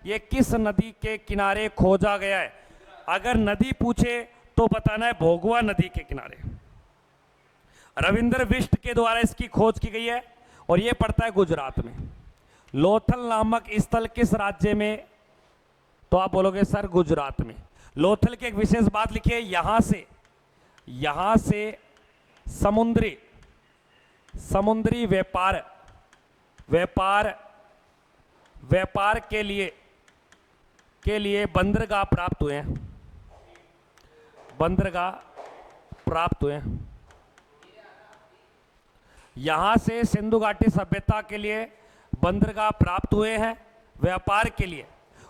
ये किस नदी के किनारे खोजा गया है? अगर नदी पूछे तो बताना है भोगवा नदी के किनारे। रविंद्र बिष्ट के द्वारा इसकी खोज की गई है और यह पड़ता है गुजरात में। लोथल नामक स्थल किस राज्य में? तो आप बोलोगे सर गुजरात में। लोथल की एक विशेष बात लिखी है, यहां से समुद्री व्यापार के लिए बंदरगाह प्राप्त हुए हैं। यहां से सिंधु घाटी सभ्यता के लिए बंदरगाह प्राप्त हुए हैं व्यापार के लिए।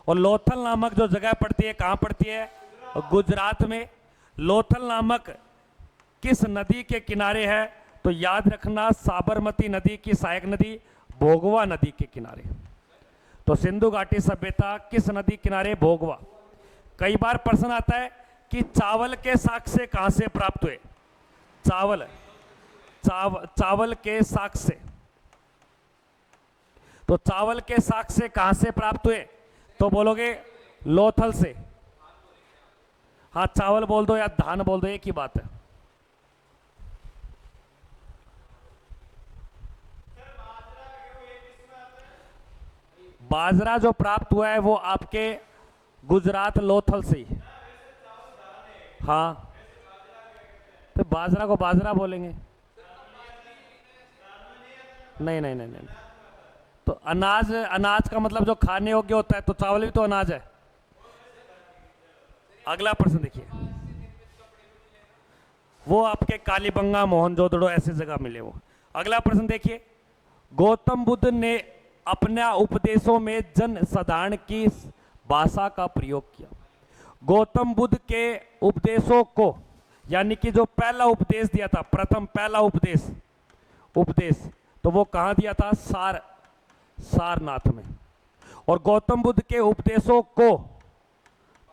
और लोथल नामक जो जगह पड़ती है, कहां पड़ती है? गुजरात में। लोथल नामक किस नदी के किनारे है? तो याद रखना साबरमती नदी की सहायक नदी भोगवा नदी के किनारे। तो सिंधु घाटी सभ्यता किस नदी किनारे? भोगवा। कई बार प्रश्न आता है कि चावल के साक्ष्य कहां से प्राप्त हुए? चावल के साक्ष्य, तो चावल के साक्ष्य कहां से प्राप्त हुए? तो बोलोगे लोथल से। हाँ, चावल बोल दो या धान बोल दो, एक ही बात है। बाजरा जो प्राप्त हुआ है वो आपके गुजरात लोथल से ही। हाँ, तो बाजरा को बाजरा बोलेंगे। नहीं। तो अनाज का मतलब जो खाने योग्य होता है, तो चावल भी तो अनाज है। अगला प्रश्न देखिए, वो आपके कालीबंगा, मोहनजोदड़ो ऐसी जगह मिले वो। अगला प्रश्न देखिए, गौतम बुद्ध ने अपने उपदेशों में जन साधारण की भाषा का प्रयोग किया। गौतम बुद्ध के उपदेशों को, यानी कि जो पहला उपदेश दिया था, पहला उपदेश तो वो कहां दिया था? सारनाथ में। और गौतम बुद्ध के उपदेशों को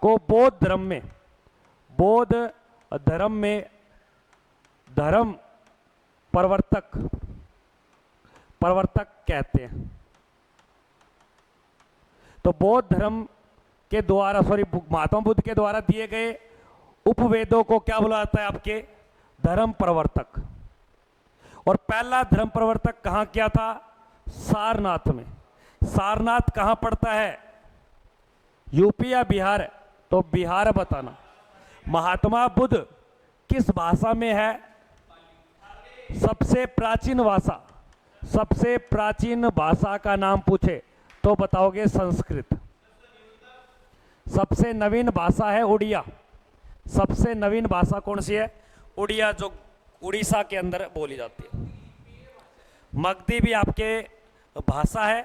बौद्ध धर्म में धर्म प्रवर्तक कहते हैं। तो बौद्ध धर्म के द्वारा, महात्मा बुद्ध के द्वारा दिए गए उपवेदों को क्या बोला जाता है? आपके धर्म प्रवर्तक। और पहला धर्म प्रवर्तक कहां किया था? सारनाथ में। सारनाथ कहां पड़ता है? यूपी या बिहार? तो बिहार बताना। महात्मा बुद्ध किस भाषा में है? सबसे प्राचीन भाषा का नाम पूछे तो बताओगे संस्कृत। सबसे नवीन भाषा है उड़िया। सबसे नवीन भाषा कौन सी है? उड़िया, जो उड़ीसा के अंदर बोली जाती है। मगधी भी आपके भाषा है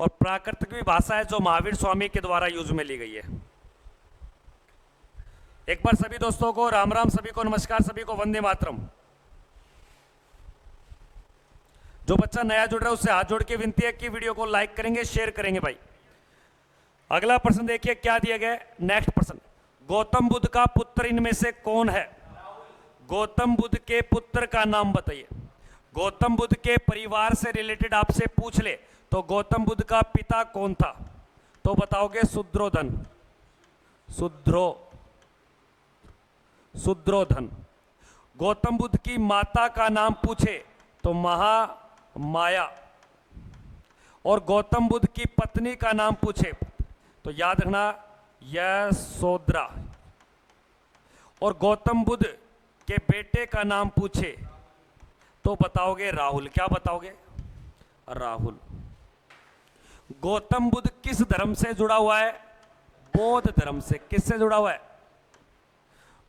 और प्राकृतिक भी भाषा है, जो महावीर स्वामी के द्वारा यूज में ली गई है। एक बार सभी दोस्तों को राम राम, सभी को नमस्कार, सभी को वंदे मातरम। जो बच्चा नया जुड़ रहा है उससे हाथ जोड़ के विनती है कि वीडियो को लाइक करेंगे, शेयर करेंगे भाई। अगला प्रश्न देखिए क्या दिया गया है। नेक्स्ट प्रश्न, गौतम बुद्ध का पुत्र इनमें से कौन है? गौतम बुद्ध के पुत्र का नाम बताइए। गौतम बुद्ध के परिवार से रिलेटेड आपसे पूछ ले तो गौतम बुद्ध का पिता कौन था? तो बताओगे शुद्रोधन। गौतम बुद्ध की माता का नाम पूछे तो महामाया। और गौतम बुद्ध की पत्नी का नाम पूछे तो याद रखना यशोधरा। और गौतम बुद्ध के बेटे का नाम पूछे तो बताओगे राहुल। क्या बताओगे? राहुल। गौतम बुद्ध किस धर्म से जुड़ा हुआ है? बौद्ध धर्म से। किससे जुड़ा हुआ है?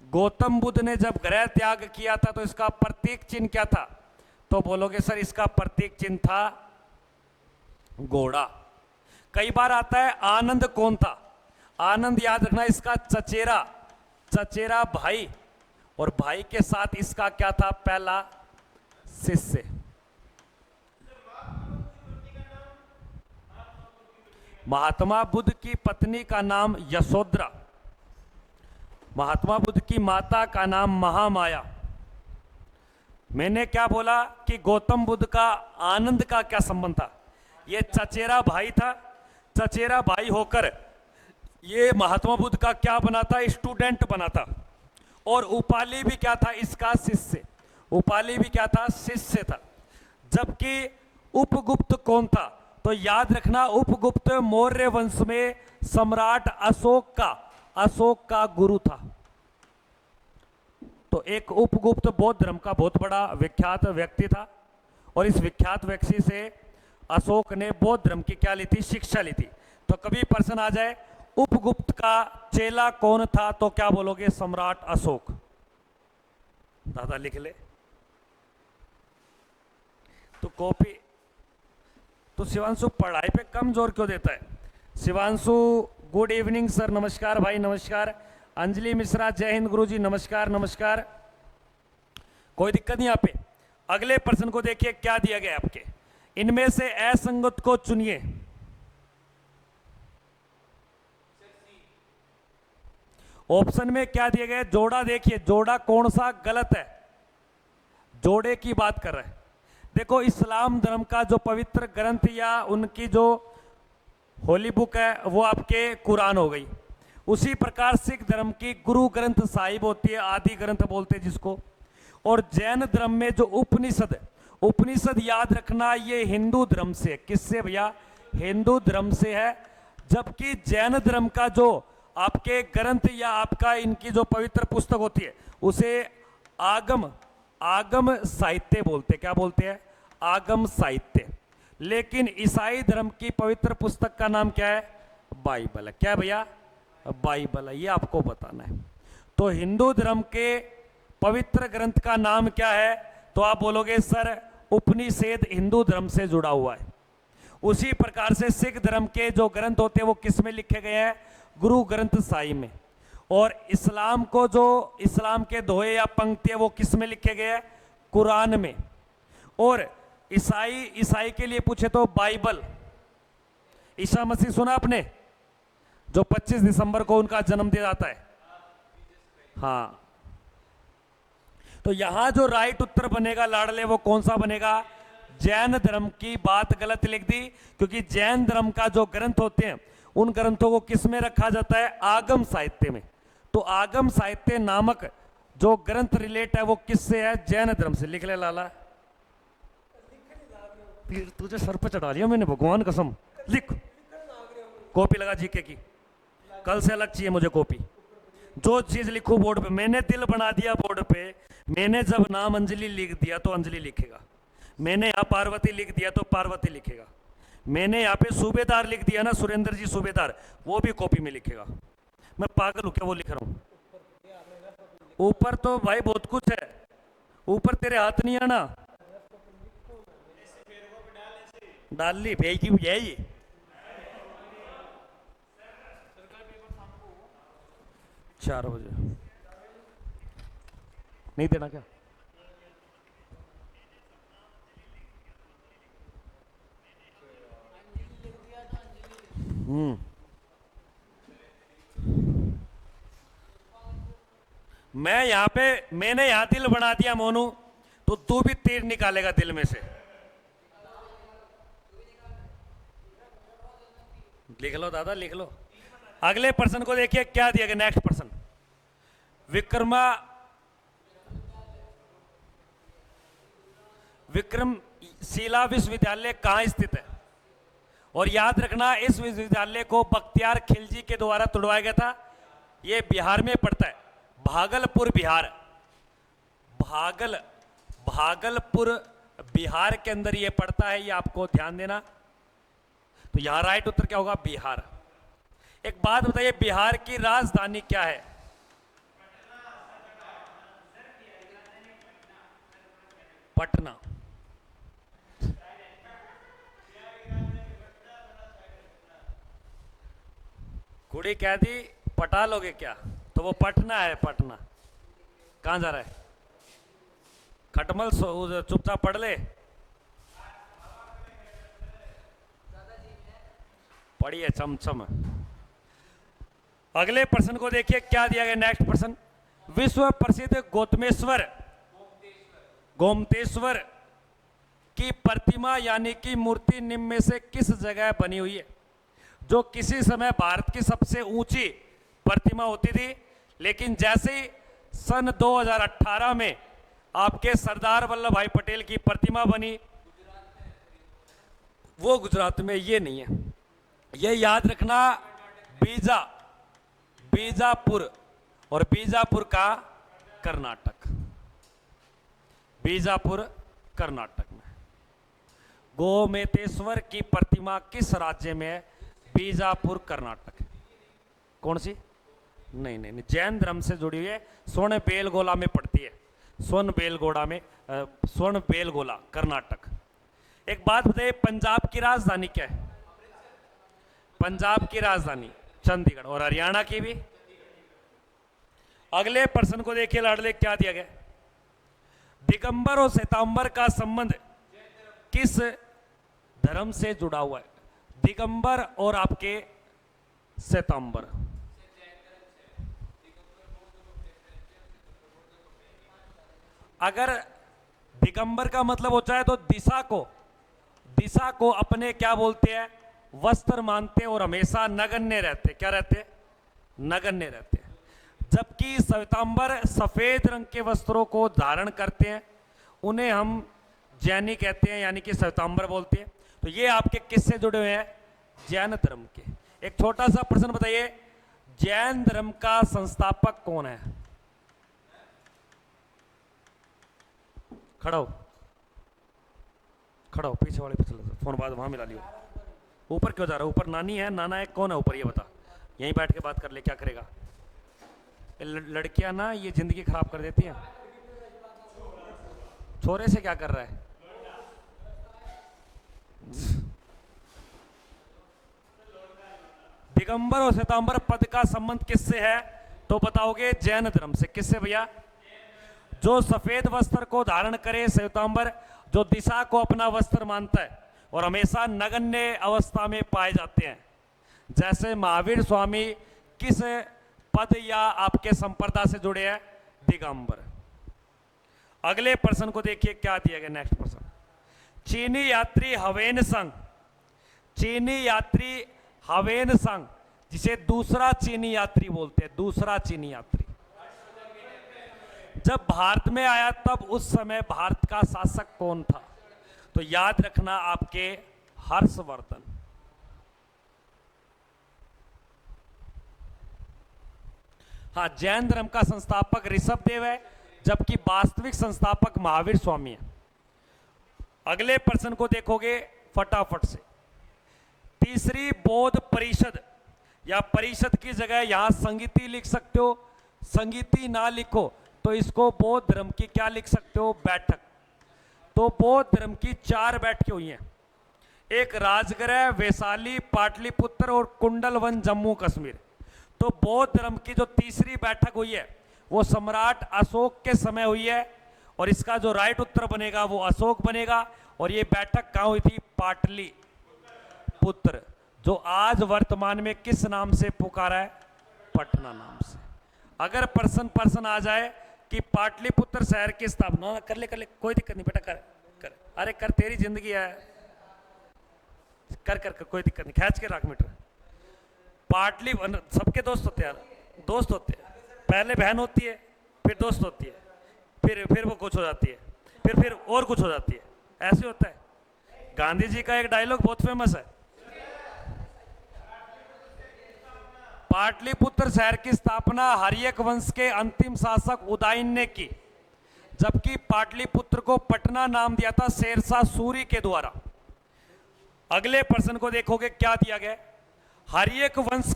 गौतम बुद्ध ने जब गृह त्याग किया था तो इसका प्रतीक चिन्ह क्या था? तो बोलोगे सर इसका प्रतीक चिन्ह था घोड़ा। कई बार आता है आनंद कौन था? आनंद याद रखना इसका चचेरा भाई, और भाई के साथ इसका क्या था? पहला शिष्य। महात्मा बुद्ध की पत्नी का नाम यशोधरा। महात्मा बुद्ध की माता का नाम महामाया। मैंने क्या बोला कि गौतम बुद्ध का आनंद का क्या संबंध था? यह चचेरा भाई था। चचेरा भाई होकर ये महात्मा बुद्ध का क्या बना था? स्टूडेंट बना था। और उपाली भी क्या था? इसका शिष्य। उपाली भी क्या था? शिष्य था। जबकि उपगुप्त कौन था? तो याद रखना, उपगुप्त मौर्य वंश में सम्राट अशोक का गुरु था। तो एक उपगुप्त बौद्ध धर्म का बहुत बड़ा विख्यात व्यक्ति था, और इस विख्यात व्यक्ति से अशोक ने बौद्ध धर्म की क्या ली थी? शिक्षा ली थी। तो कभी प्रश्न आ जाए उपगुप्त का चेला कौन था, तो क्या बोलोगे? सम्राट अशोक। दादा लिख ले। तो कॉपी तो शिवांशु पढ़ाई पे कम जोर क्यों देता है? Shivanshu good evening sir. नमस्कार भाई, नमस्कार। अंजलि मिश्रा जय हिंद गुरुजी, नमस्कार नमस्कार। कोई दिक्कत नहीं यहाँ पे। अगले प्रश्न को देखिए, क्या दिया गया आपके? इनमें से असंगत को चुनिए। ऑप्शन में क्या दिया गया? जोड़ा। देखिए जोड़ा कौन सा गलत है? जोड़े की बात कर रहे हैं। देखो, इस्लाम धर्म का जो पवित्र ग्रंथ या उनकी जो होली बुक है वो आपके कुरान हो गई। उसी प्रकार सिख धर्म की गुरु ग्रंथ साहिब होती है, आदि ग्रंथ बोलते हैं जिसको। और जैन धर्म में जो उपनिषद याद रखना, ये हिंदू धर्म से। किससे भैया? हिंदू धर्म से है। जबकि जैन धर्म का जो आपके ग्रंथ या आपका इनकी जो पवित्र पुस्तक होती है उसे आगम साहित्य बोलते हैं। क्या बोलते हैं? आगम साहित्य। लेकिन ईसाई धर्म की पवित्र पुस्तक का नाम क्या है? बाइबल है। क्या भैया? बाइबल है। ये आपको बताना है। तो हिंदू धर्म के पवित्र ग्रंथ का नाम क्या है? तो आप बोलोगे सर उपनिषद हिंदू धर्म से जुड़ा हुआ है। उसी प्रकार से सिख धर्म के जो ग्रंथ होते हैं वो किस में लिखे गए हैं? गुरु ग्रंथ साहिब में। और इस्लाम को जो इस्लाम के दोहे या पंक्ति है वो किस में लिखे गए हैं? कुरान में। और ईसाई के लिए पूछे तो बाइबल। ईसा मसीह सुना आपने? जो 25 दिसंबर को उनका जन्म दिया जाता है। हाँ, तो यहां जो राइट उत्तर बनेगा लाडले वो कौन सा बनेगा? जैन धर्म की बात गलत लिख दी, क्योंकि जैन धर्म का जो ग्रंथ होते हैं उन ग्रंथों को किस में रखा जाता है? आगम साहित्य में। तो आगम साहित्य नामक जो ग्रंथ रिलेट है वो किससे है? जैन धर्म से। लिख ले लाला। तुझे सर पे चढ़ा लिया मैंने, भगवान कसम। लिख, कॉपी लगा जीके की। कल से अलग चाहिए मुझे कॉपी। जो चीज लिखू बोर्ड पे। मैंने दिल बना दिया बोर्ड पे। मैंने जब नाम अंजलि लिख दिया तो अंजलि लिखेगा। मैंने यहाँ पार्वती लिख दिया तो पार्वती लिखेगा। मैंने यहाँ पे सूबेदार लिख दिया ना, सुरेंद्र जी सूबेदार, वो भी कॉपी में लिखेगा। मैं पागल हूँ क्या वो लिख रहा हूँ? ऊपर तो भाई बहुत कुछ है, ऊपर तेरे हाथ नहीं आना। डाल ली भेज की यही 4 बजे नहीं देना क्या? मैंने यहां दिल बना दिया मोनू, तो तू भी तीर निकालेगा दिल में से। लिख लो दादा, लिख लो। अगले प्रश्न को देखिए, क्या दिया गया? नेक्स्ट प्रश्न। विक्रमशिला विश्वविद्यालय कहां स्थित है? और याद रखना, इस विश्वविद्यालय को बख्तियार खिलजी के द्वारा तुड़वाया गया था। यह बिहार में पड़ता है, भागलपुर बिहार। भागलपुर बिहार के अंदर यह पड़ता है, यह आपको ध्यान देना। तो यहां राइट उत्तर क्या होगा? बिहार। एक बात बताइए, बिहार की राजधानी क्या है? पटना। कुड़ी कह दी पटा लोगे क्या? तो वो पटना है, पटना। कहां जा रहा है? खटमल चुपचाप पढ़ ले। पढ़िए चमचम। अगले प्रश्न को देखिए, क्या दिया गया? नेक्स्ट प्रश्न। विश्व प्रसिद्ध गोमतेश्वर की प्रतिमा यानी कि मूर्ति निम्न में से किस जगह बनी हुई है? जो किसी समय भारत की सबसे ऊंची प्रतिमा होती थी, लेकिन जैसे ही सन 2018 में आपके सरदार वल्लभ भाई पटेल की प्रतिमा बनी, वो गुजरात में, ये नहीं है। ये याद रखना, बीजापुर, और बीजापुर का कर्नाटक, बीजापुर कर्नाटक में। गोमतेश्वर की प्रतिमा किस राज्य में है? बीजापुर कर्नाटक। कौन सी? नहीं नहीं नहीं, जैन धर्म से जुड़ी हुई है, स्वर्ण बेलगोला में पड़ती है, स्वर्ण बेलगोला कर्नाटक। एक बात बताइए, पंजाब की राजधानी क्या है? पंजाब की राजधानी चंडीगढ़, और हरियाणा की भी। अगले प्रश्न को देखिए लाडले, क्या दिया गया? दिगंबर और श्वेतांबर का संबंध किस धर्म से जुड़ा हुआ है? दिगंबर और आपके श्वेतांबर। अगर दिगंबर का मतलब होता है तो दिशा को अपने क्या बोलते हैं? वस्त्र मानते और हमेशा नगण्य रहते। क्या रहते? नगण्य रहते। जबकि श्वेतांबर सफेद रंग के वस्त्रों को धारण करते हैं, उन्हें हम जैनी कहते हैं, यानी कि श्वेतांबर बोलते हैं। तो ये आपके किससे जुड़े हुए हैं? जैन धर्म के। एक छोटा सा प्रश्न बताइए, जैन धर्म का संस्थापक कौन है? खड़ा हो, पीछे वाले पे चलो, फोन बाद वहां मिला लियो। ऊपर क्यों जा रहा है? ऊपर नानी है, नाना है, कौन है ऊपर? ये बता, यहीं बैठ के बात कर ले, क्या करेगा? लड़कियां ना ये जिंदगी खराब कर देती हैं। छोरे से क्या कर रहा है? दिगंबर और श्वेतांबर पद का संबंध किससे है? तो बताओगे जैन धर्म से। किससे भैया? जो सफेद वस्त्र को धारण करे श्वेतांबर, जो दिशा को अपना वस्त्र मानता है और हमेशा नगण्य अवस्था में पाए जाते हैं। जैसे महावीर स्वामी किस पद या आपके संप्रदाय से जुड़े हैं? दिगंबर। अगले प्रश्न को देखिए, क्या दिया गया? नेक्स्ट प्रश्न, चीनी यात्री हवेन संग, जिसे दूसरा चीनी यात्री बोलते हैं, दूसरा चीनी यात्री, जब भारत में आया तब उस समय भारत का शासक कौन था? तो याद रखना, आपके हर्षवर्धन। हाँ, जैन धर्म का संस्थापक ऋषभदेव है, जबकि वास्तविक संस्थापक महावीर स्वामी है। अगले प्रश्न को देखोगे फटाफट से, तीसरी बौद्ध परिषद या परिषद की जगह यहां संगीति लिख सकते हो, संगीति ना लिखो तो इसको बौद्ध धर्म की क्या लिख सकते हो? बैठक। तो बौद्ध धर्म की 4 बैठकें हुई हैं, एक राजगृह, वैशाली, पाटलिपुत्र और कुंडलवन जम्मू कश्मीर। तो बौद्ध धर्म की जो तीसरी बैठक हुई है वो सम्राट अशोक के समय हुई है, और इसका जो राइट उत्तर बनेगा वो अशोक बनेगा। और ये बैठक कहाँ हुई थी? पाटलिपुत्र, जो आज वर्तमान में किस नाम से पुकारा है? पटना नाम से। अगर प्रश्न आ जाए कि पाटलिपुत्र शहर की स्थापना, कर ले कोई दिक्कत नहीं बेटा, कर अरे कर, तेरी जिंदगी है, कर कोई दिक्कत नहीं, खींच के रख मीटर। पाटली, सबके दोस्त होते हैं यार, दोस्त होते हैं, पहले बहन होती है, फिर दोस्त होती है, फिर वो कुछ हो जाती है, फिर और कुछ हो जाती है, ऐसे होता है। गांधी जी का एक डायलॉग बहुत फेमस है, पाटलिपुत्र शहर की स्थापना हर्यक वंश के अंतिम शासक उदयन ने की, जबकि पाटलिपुत्र को पटना नाम दिया था शेरशाह सूरी के द्वारा। अगले प्रश्न को देखोगे, क्या दिया गया? हर्यक वंश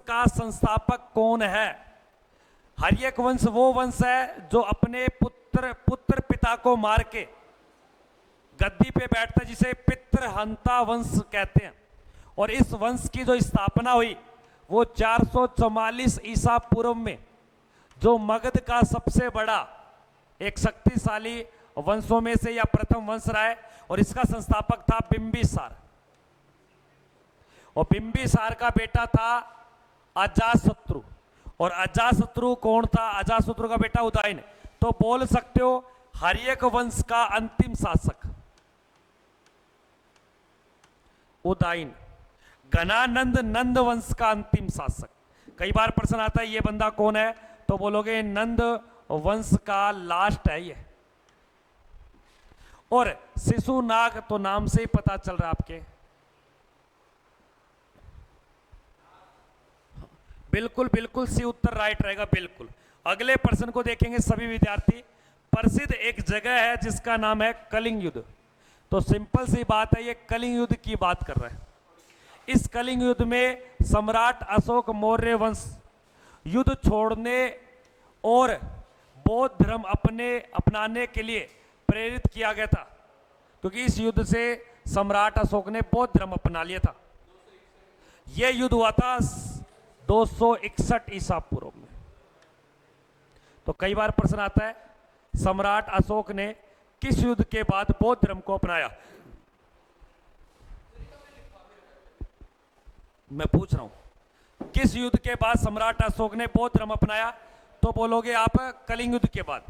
का संस्थापक कौन है? हर्यक वंश वो वंश है जो अपने पुत्र पिता को मार के गद्दी पे बैठता है, जिसे पितृहंता वंश कहते हैं। और इस वंश की जो स्थापना हुई वो 444 ईसा पूर्व में, जो मगध का सबसे बड़ा एक शक्तिशाली वंशों में से या प्रथम वंश रहा है, और इसका संस्थापक था बिंबिसार। और बिंबिसार का बेटा था अजातशत्रु, और अजातशत्रु कौन था? अजातशत्रु का बेटा उदयन। तो बोल सकते हो हर्यक वंश का अंतिम शासक उदयन। घनानंद नंद वंश का अंतिम शासक। कई बार प्रश्न आता है ये बंदा कौन है, तो बोलोगे नंद वंश का लास्ट है ये। और शिशुनाग तो नाम से ही पता चल रहा है आपके, बिल्कुल बिल्कुल सी उत्तर राइट रहेगा बिल्कुल। अगले प्रश्न को देखेंगे सभी विद्यार्थी। प्रसिद्ध एक जगह है जिसका नाम है कलिंग युद्ध। तो सिंपल सी बात है, ये कलिंग युद्ध की बात कर रहा है। इस कलिंग युद्ध में सम्राट अशोक मौर्य वंश युद्ध छोड़ने और बौद्ध धर्म अपनाने के लिए प्रेरित किया गया था, क्योंकि इस युद्ध से सम्राट अशोक ने बौद्ध धर्म अपना लिया था। यह युद्ध हुआ था 261 ईसा पूर्व में। तो कई बार प्रश्न आता है सम्राट अशोक ने किस युद्ध के बाद बौद्ध धर्म को अपनाया। मैं पूछ रहा हूं किस युद्ध के बाद सम्राट अशोक ने बौद्ध धर्म अपनाया, तो बोलोगे आप कलिंग युद्ध के बाद।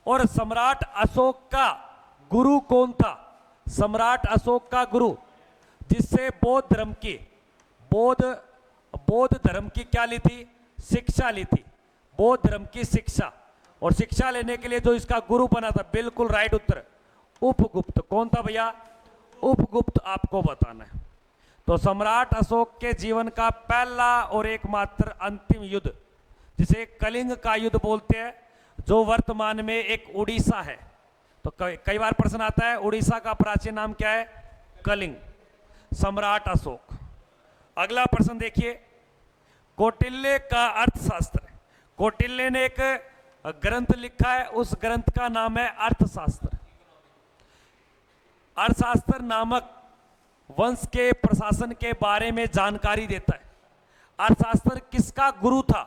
और सम्राट अशोक का गुरु कौन था? सम्राट अशोक का गुरु जिससे बौद्ध धर्म की क्या ली थी? शिक्षा ली थी, बौद्ध धर्म की शिक्षा। और शिक्षा लेने के लिए जो इसका गुरु बना था, बिल्कुल राइट उत्तर उपगुप्त। कौन था भैया? उपगुप्त आपको बताना है। तो सम्राट अशोक के जीवन का पहला और एकमात्र अंतिम युद्ध, जिसे कलिंग का युद्ध बोलते हैं, जो वर्तमान में एक उड़ीसा है। तो कई बार प्रश्न आता है उड़ीसा का प्राचीन नाम क्या है? कलिंग। सम्राट अशोक। अगला प्रश्न देखिए, कौटिल्य का अर्थशास्त्र। कौटिल्य ने एक ग्रंथ लिखा है, उस ग्रंथ का नाम है अर्थशास्त्र। अर्थशास्त्र नामक वंश के प्रशासन के बारे में जानकारी देता है। अर्थशास्त्र किसका गुरु था?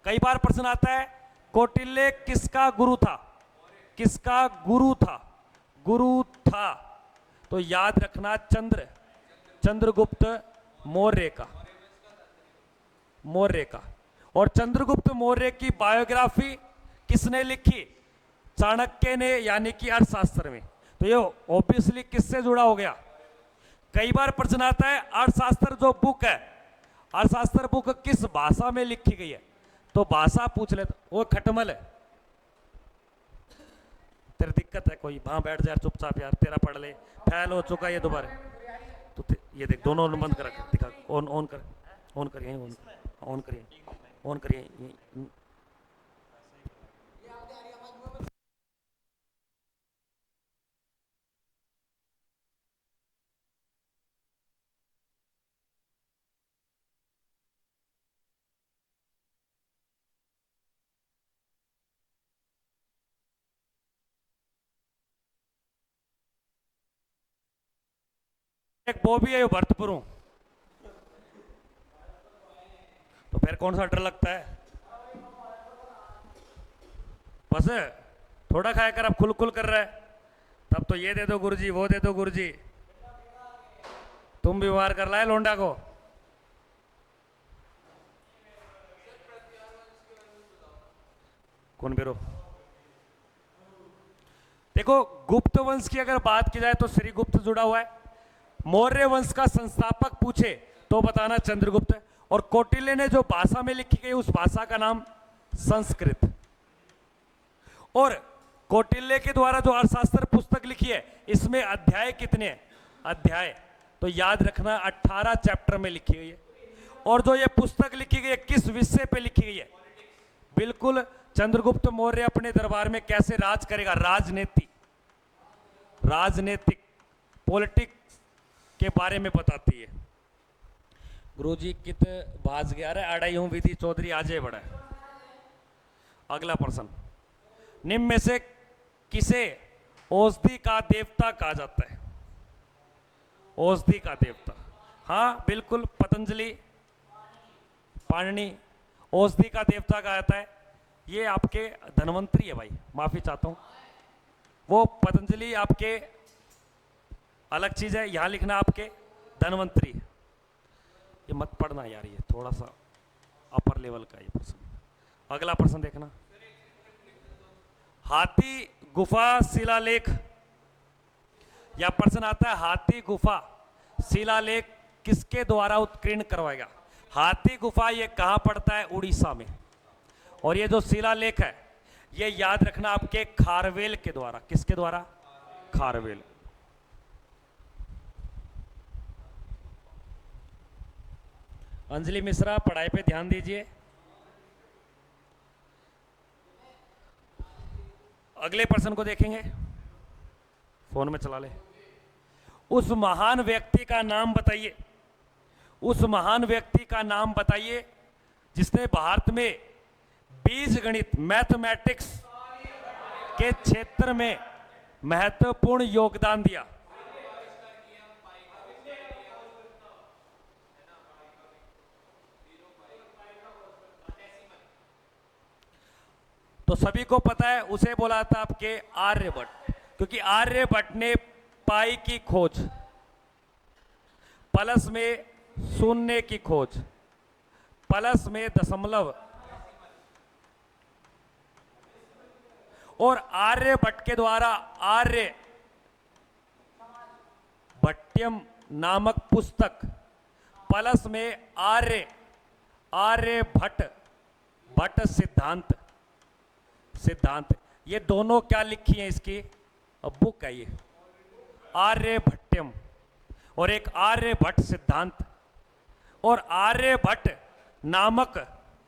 कई बार प्रश्न आता है कौटिल्य किसका गुरु था? किसका गुरु था? गुरु था तो याद रखना चंद्रगुप्त मौर्य का। और चंद्रगुप्त मौर्य की बायोग्राफी किसने लिखी? चाणक्य ने, यानी कि अर्थशास्त्र में। तो ये ऑब्वियसली किससे जुड़ा हो गया? कई बार प्रश्न आता है अर्थशास्त्र जो बुक है, अर्थशास्त्र बुक किस भाषा में लिखी गई है? तो भाषा पूछ ले, वो खटमल है। तेरी दिक्कत है कोई? वहां बैठ जा चुपचाप यार, तेरा पढ़ ले, फैल हो चुका ये दोबारा। तो ये देख दोनों बंद कर, दिखा, ऑन करिए, ऑन करिए। एक वो भी है भरतपुर हूं, तो फिर कौन सा डर लगता है? बस थोड़ा खाया कर, अब खुल खुल कर रहा है, तब तो ये दे दो गुरुजी, वो दे दो गुरुजी। तुम भी व्यवहार कर रहा है लोंडा को। कौन बेरो? देखो, गुप्त वंश की अगर बात की जाए तो श्रीगुप्त जुड़ा हुआ है। मौर्य वंश का संस्थापक पूछे तो बताना चंद्रगुप्त है। और कौटिल्य ने जो भाषा में लिखी गई उस भाषा का नाम संस्कृत। और कौटिल्य के द्वारा जो अर्थशास्त्र पुस्तक लिखी है, इसमें अध्याय कितने हैं? अध्याय तो याद रखना 18 चैप्टर में लिखी गई है। और जो ये पुस्तक लिखी गई है किस विषय पे लिखी गई है? बिल्कुल चंद्रगुप्त मौर्य अपने दरबार में कैसे राज करेगा, राजनीतिक पॉलिटिक्स के बारे में बताती है। गुरुजी कित बाज गया रे अड़ाई हूं विधि चौधरी आजे बड़ा है। अगला प्रश्न, निम्न में से किसे औषधि का देवता कहा जाता है? औषधि का देवता, हाँ बिल्कुल पतंजलि, पाणिनि औषधि का देवता कहा जाता है। ये आपके धन्वंतरी है भाई, माफी चाहता हूं, वो पतंजलि आपके अलग चीज है, यहां लिखना आपके धन्वंतरी। ये मत पढ़ना यार, ये थोड़ा सा अपर लेवल का ये प्रश्न। अगला प्रश्न देखना, हाथी गुफा शिलालेख, या प्रश्न आता है हाथी गुफा शिलालेख किसके द्वारा उत्कीर्ण करवाएगा? हाथी गुफा ये कहां पड़ता है? उड़ीसा में। और ये जो शिलालेख है ये याद रखना आपके खारवेल के द्वारा। किसके द्वारा? खारवेल। अंजलि मिश्रा पढ़ाई पे ध्यान दीजिए। अगले प्रश्न को देखेंगे, फोन में चला ले। उस महान व्यक्ति का नाम बताइए, उस महान व्यक्ति का नाम बताइए जिसने भारत में बीज गणित मैथमेटिक्स के क्षेत्र में महत्वपूर्ण योगदान दिया। तो सभी को पता है, उसे बोला था आपके आर्यभट्ट, क्योंकि आर्यभट्ट ने पाई की खोज, प्लस में शून्य की खोज, प्लस में दशमलव, और आर्यभट्ट के द्वारा आर्य भट्ट्यम नामक पुस्तक, प्लस में आर्यभट्ट भट्ट सिद्धांत, ये दोनों क्या लिखी है इसकी बुक है, ये आर्यभट्ट्यम और एक आर्यभट्ट सिद्धांत। और आर्यभट्ट नामक,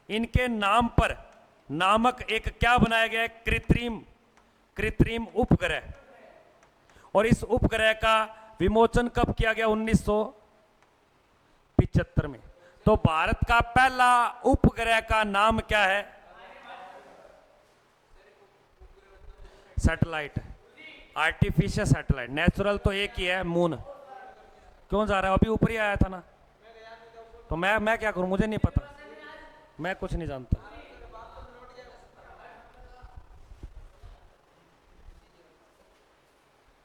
इनके नाम पर नामक एक क्या बनाया गया है? कृत्रिम उपग्रह। और इस उपग्रह का विमोचन कब किया गया? 1975 में। तो भारत का पहला उपग्रह का नाम क्या है? Satellite, artificial satellite. नेचुरल तो एक ही है, मून। क्यों जा रहा है? अभी ऊपर ही आया था ना। तो मैं क्या करूं? मुझे नहीं पता, मैं कुछ नहीं जानता।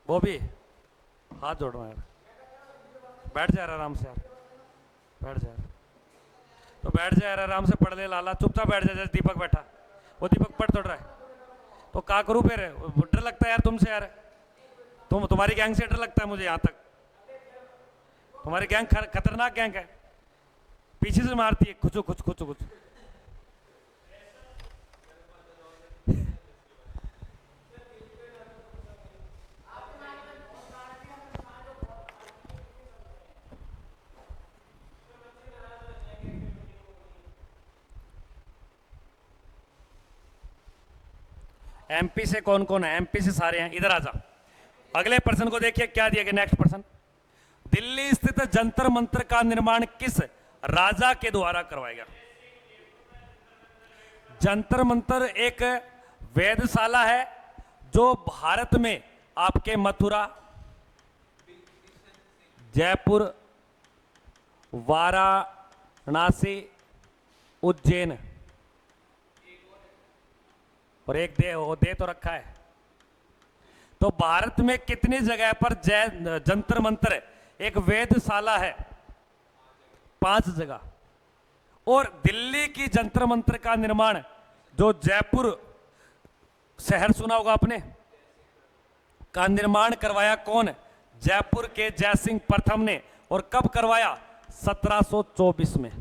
वो भी हाथ जोड़ रहा है यार, बैठ जा यार आराम से यार, बैठ जा यार। तो बैठ जा यार आराम से, पढ़ ले लाला, चुपचाप बैठ जा। जैसे दीपक बैठा, वो दीपक पढ़ तोड़ रहा है, तो क्या करूं फिर? डर लगता है यार तुमसे यार, तुम्हारी गैंग से डर लगता है मुझे। यहां तक तुम्हारी गैंग खतरनाक गैंग है, पीछे से मारती है, खुचो खुच खुचो खुच। एमपी से कौन कौन है? एमपी से सारे हैं, इधर आ जा। अगले प्रश्न को देखिए क्या दिया गया। नेक्स्ट प्रश्न, दिल्ली स्थित जंतर मंतर का निर्माण किस राजा के द्वारा करवाया गया? जंतर मंतर एक वेधशाला है जो भारत में आपके मथुरा, जयपुर, वाराणसी, उज्जैन, और एक दे तो रखा है। तो भारत में कितनी जगह पर जंतर मंतर है? एक वेधशाला है, 5 जगह। और दिल्ली की जंतर मंतर का निर्माण जो जयपुर शहर सुना होगा आपने, का निर्माण करवाया कौन? जयपुर के जयसिंह प्रथम ने। और कब करवाया? 1724 में।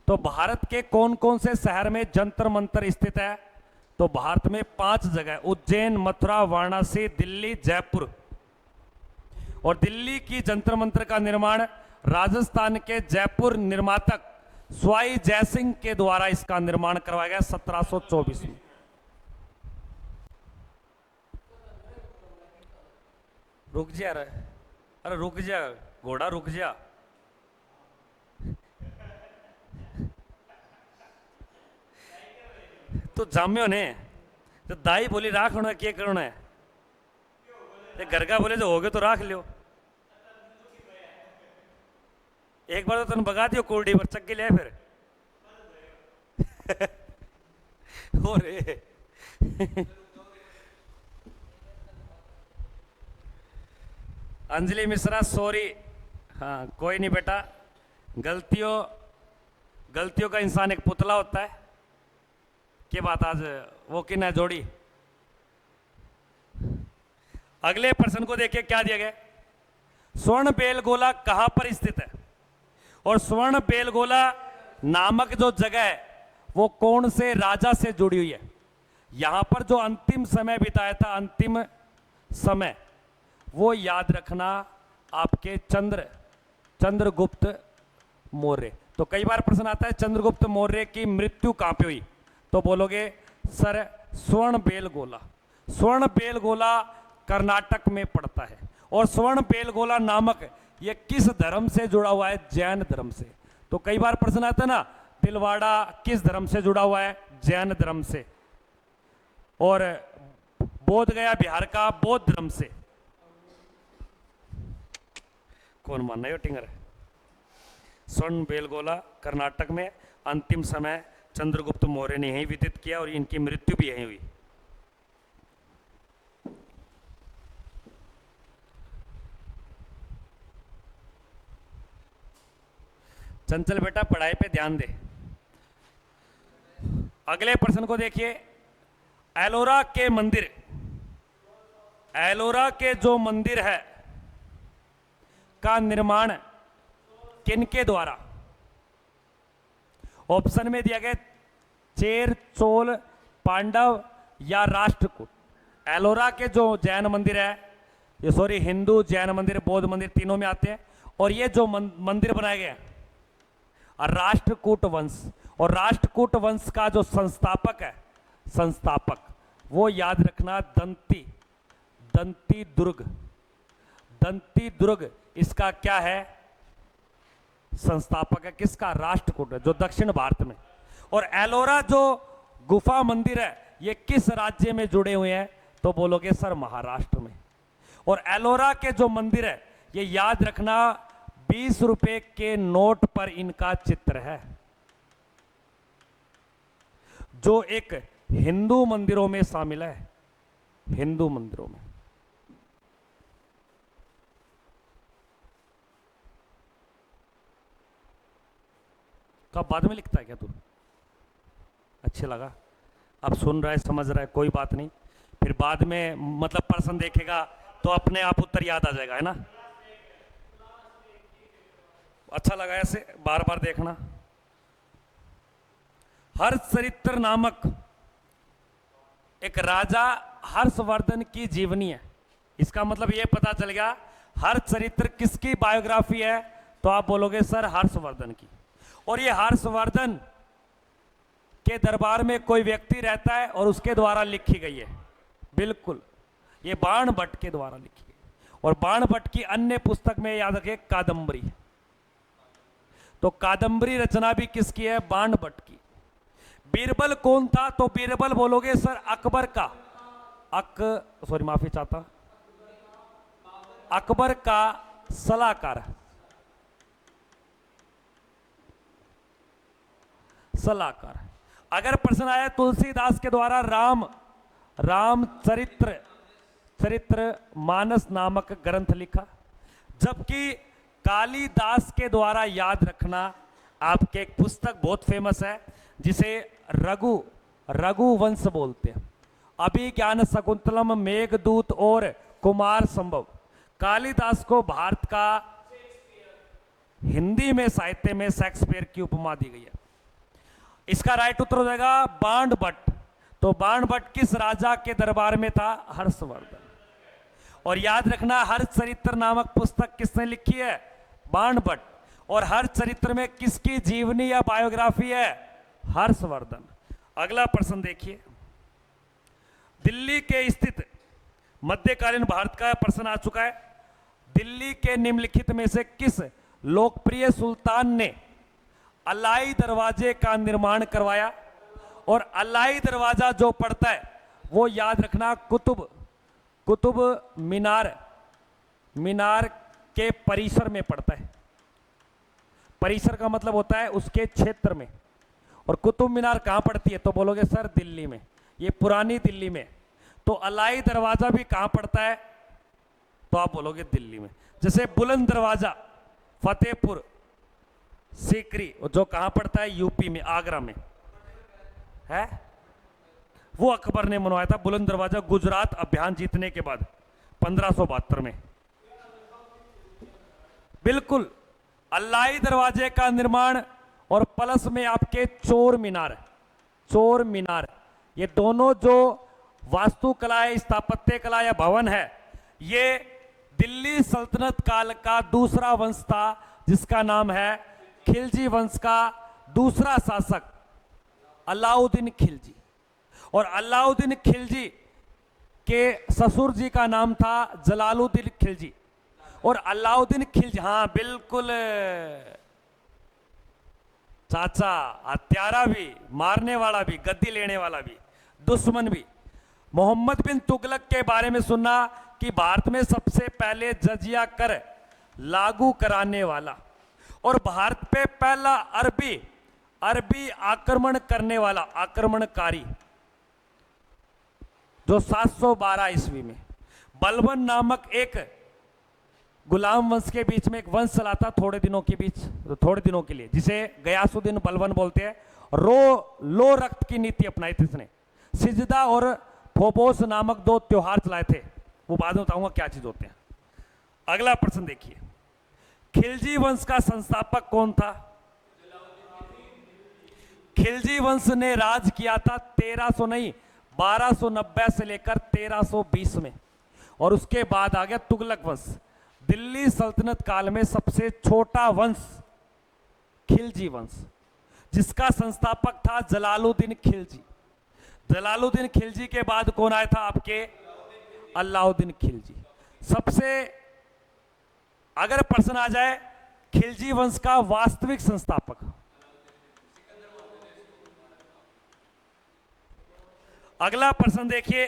तो भारत के कौन कौन से शहर में जंतर मंतर स्थित है? तो भारत में 5 जगह, उज्जैन, मथुरा, वाराणसी, दिल्ली, जयपुर। और दिल्ली की जंतर मंतर का निर्माण राजस्थान के जयपुर निर्मातक स्वाई जयसिंह के द्वारा इसका निर्माण करवाया गया 1724 में। रुक जा, अरे रुक जा घोड़ा, रुक जा। तो जाम्यो ने तो दाई बोली राख होना, क्या करना है? घर का बोले जो हो गए तो राख लियो। एक बार तो तुम भगा दियो कोल्डी पर, चक्के ले फिर। हो रे अंजलि मिश्रा सॉरी, हाँ कोई नहीं बेटा, गलतियों का इंसान एक पुतला होता है। क्या बात आज वो कि ना जोड़ी। अगले प्रश्न को देखिए क्या दिया गया। स्वर्ण बेलगोला कहां पर स्थित है और स्वर्ण बेलगोला नामक जो जगह है वो कौन से राजा से जुड़ी हुई है? यहां पर जो अंतिम समय बिताया था, अंतिम समय, वो याद रखना आपके चंद्रगुप्त मौर्य। तो कई बार प्रश्न आता है चंद्रगुप्त मौर्य की मृत्यु कहां पे हुई, तो बोलोगे सर स्वर्ण बेलगोला। स्वर्ण बेलगोला कर्नाटक में पड़ता है और स्वर्ण बेलगोला नामक ये किस धर्म से जुड़ा हुआ है? जैन धर्म से। तो कई बार प्रश्न आता है ना, तिलवाड़ा किस धर्म से जुड़ा हुआ है? जैन धर्म से। और बोध गया बिहार का बौद्ध धर्म से। कौन मानना है टिंगर? स्वर्ण बेलगोला कर्नाटक में अंतिम समय चंद्रगुप्त मौर्य ने यहीं व्यतीत किया और इनकी मृत्यु भी यहीं हुई। चंचल बेटा पढ़ाई पे ध्यान दे। अगले प्रश्न को देखिए। एलोरा के मंदिर, एलोरा के जो मंदिर है का निर्माण किनके द्वारा? ऑप्शन में दिया गया चेर, चोल, पांडव या राष्ट्रकूट। एलोरा के जो जैन मंदिर है, ये सॉरी हिंदू, जैन मंदिर, बौद्ध मंदिर तीनों में आते हैं। और ये जो मंदिर बनाए गए राष्ट्रकूट वंश, और राष्ट्रकूट वंश का जो संस्थापक है, संस्थापक वो याद रखना दंती दुर्ग इसका क्या है? संस्थापक है किसका? राष्ट्रकूट है, जो दक्षिण भारत में। और एलोरा जो गुफा मंदिर है ये किस राज्य में जुड़े हुए हैं? तो बोलोगे सर महाराष्ट्र में। और एलोरा के जो मंदिर है ये याद रखना 20 रुपए के नोट पर इनका चित्र है, जो एक हिंदू मंदिरों में शामिल है, हिंदू मंदिरों में। कब बाद में लिखता है क्या तू? अच्छे लगा, अब सुन रहा है, समझ रहा है, कोई बात नहीं। फिर बाद में मतलब प्रश्न देखेगा तो अपने आप उत्तर याद आ जाएगा, है ना? अच्छा लगा ऐसे बार बार देखना। हर्षचरित्र नामक एक राजा हर्षवर्धन की जीवनी है। इसका मतलब यह पता चल गया हर्षचरित्र किसकी बायोग्राफी है? तो आप बोलोगे सर हर्षवर्धन की। और ये हर्षवर्धन के दरबार में कोई व्यक्ति रहता है और उसके द्वारा लिखी गई है। बिल्कुल, ये बाणभट्ट के द्वारा लिखी गई। और बाणभट्ट की अन्य पुस्तक में याद रखिए कादंबरी। तो कादंबरी रचना भी किसकी है? बाणभट्ट की। बीरबल कौन था? तो बीरबल बोलोगे सर अकबर का, सॉरी माफी चाहता, अकबर का सलाहकार। सलाहकार। अगर प्रश्न आया तुलसीदास के द्वारा चरित्र मानस नामक ग्रंथ लिखा, जबकि कालिदास के द्वारा याद रखना आपके एक पुस्तक बहुत फेमस है जिसे रघुवंश बोलते हैं। अभिज्ञान शकुंतलम, मेघदूत और कुमार संभव। कालिदास को भारत का हिंदी में साहित्य में शेक्सपियर की उपमा दी गई है। इसका राइट उत्तर हो जाएगा बाणभट्ट। तो बाणभट्ट किस राजा के दरबार में था? हर्षवर्धन। और याद रखना हर्षचरित्र नामक पुस्तक किसने लिखी है? बाणभट्ट। और हर्षचरित्र में किसकी जीवनी या बायोग्राफी है? हर्षवर्धन। अगला प्रश्न देखिए। दिल्ली के स्थित मध्यकालीन भारत का प्रश्न आ चुका है। दिल्ली के निम्नलिखित में से किस लोकप्रिय सुल्तान ने अलाई दरवाजे का निर्माण करवाया? और अलाई दरवाजा जो पड़ता है वो याद रखना कुतुब मीनार के परिसर में पड़ता है। परिसर का मतलब होता है उसके क्षेत्र में। और कुतुब मीनार कहां पड़ती है? तो बोलोगे सर दिल्ली में, ये पुरानी दिल्ली में। तो अलाई दरवाजा भी कहां पड़ता है? तो आप बोलोगे दिल्ली में। जैसे बुलंद दरवाजा फतेहपुर सीकरी, जो कहां पड़ता है? यूपी में, आगरा में है। वो अकबर ने बनवाया था बुलंद दरवाजा गुजरात अभियान जीतने के बाद 1572 में। बिल्कुल अल्लाही दरवाजे का निर्माण और प्लस में आपके चोर मीनार, ये दोनों जो वास्तुकला है, स्थापत्य कला या भवन है, ये दिल्ली सल्तनत काल का दूसरा वंश था जिसका नाम है खिलजी वंश का दूसरा शासक अलाउद्दीन खिलजी। और अलाउद्दीन खिलजी के ससुर जी का नाम था जलालुद्दीन खिलजी। और अलाउद्दीन खिलजी, हाँ बिल्कुल चाचा, हत्यारा भी, मारने वाला भी, गद्दी लेने वाला भी, दुश्मन भी। मोहम्मद बिन तुगलक के बारे में सुना कि भारत में सबसे पहले जजिया कर लागू कराने वाला और भारत पे पहला अरबी आक्रमण करने वाला आक्रमणकारी जो 712 ईस्वी में बलबन नामक एक गुलाम वंश के बीच में एक वंश चला था थोड़े दिनों के लिए, जिसे गयासुद्दीन बलबन बोलते हैं। लो रक्त की नीति अपनाई थी इसने। सिजदा और फोबोस नामक 2 त्योहार चलाए थे, वो बाद में बताऊंगा क्या चीज होते हैं। अगला प्रश्न देखिए, खिलजी वंश का संस्थापक कौन था? खिलजी वंश ने राज किया था 1290 से लेकर 1320 में, और उसके बाद आ गया तुगलक वंश। दिल्ली सल्तनत काल में सबसे छोटा वंश खिलजी वंश, जिसका संस्थापक था जलालुद्दीन खिलजी। जलालुद्दीन खिलजी के बाद कौन आया था आपके? अलाउद्दीन खिलजी। सबसे अगर प्रश्न आ जाए खिलजी वंश का वास्तविक संस्थापक, अगला प्रश्न देखिए,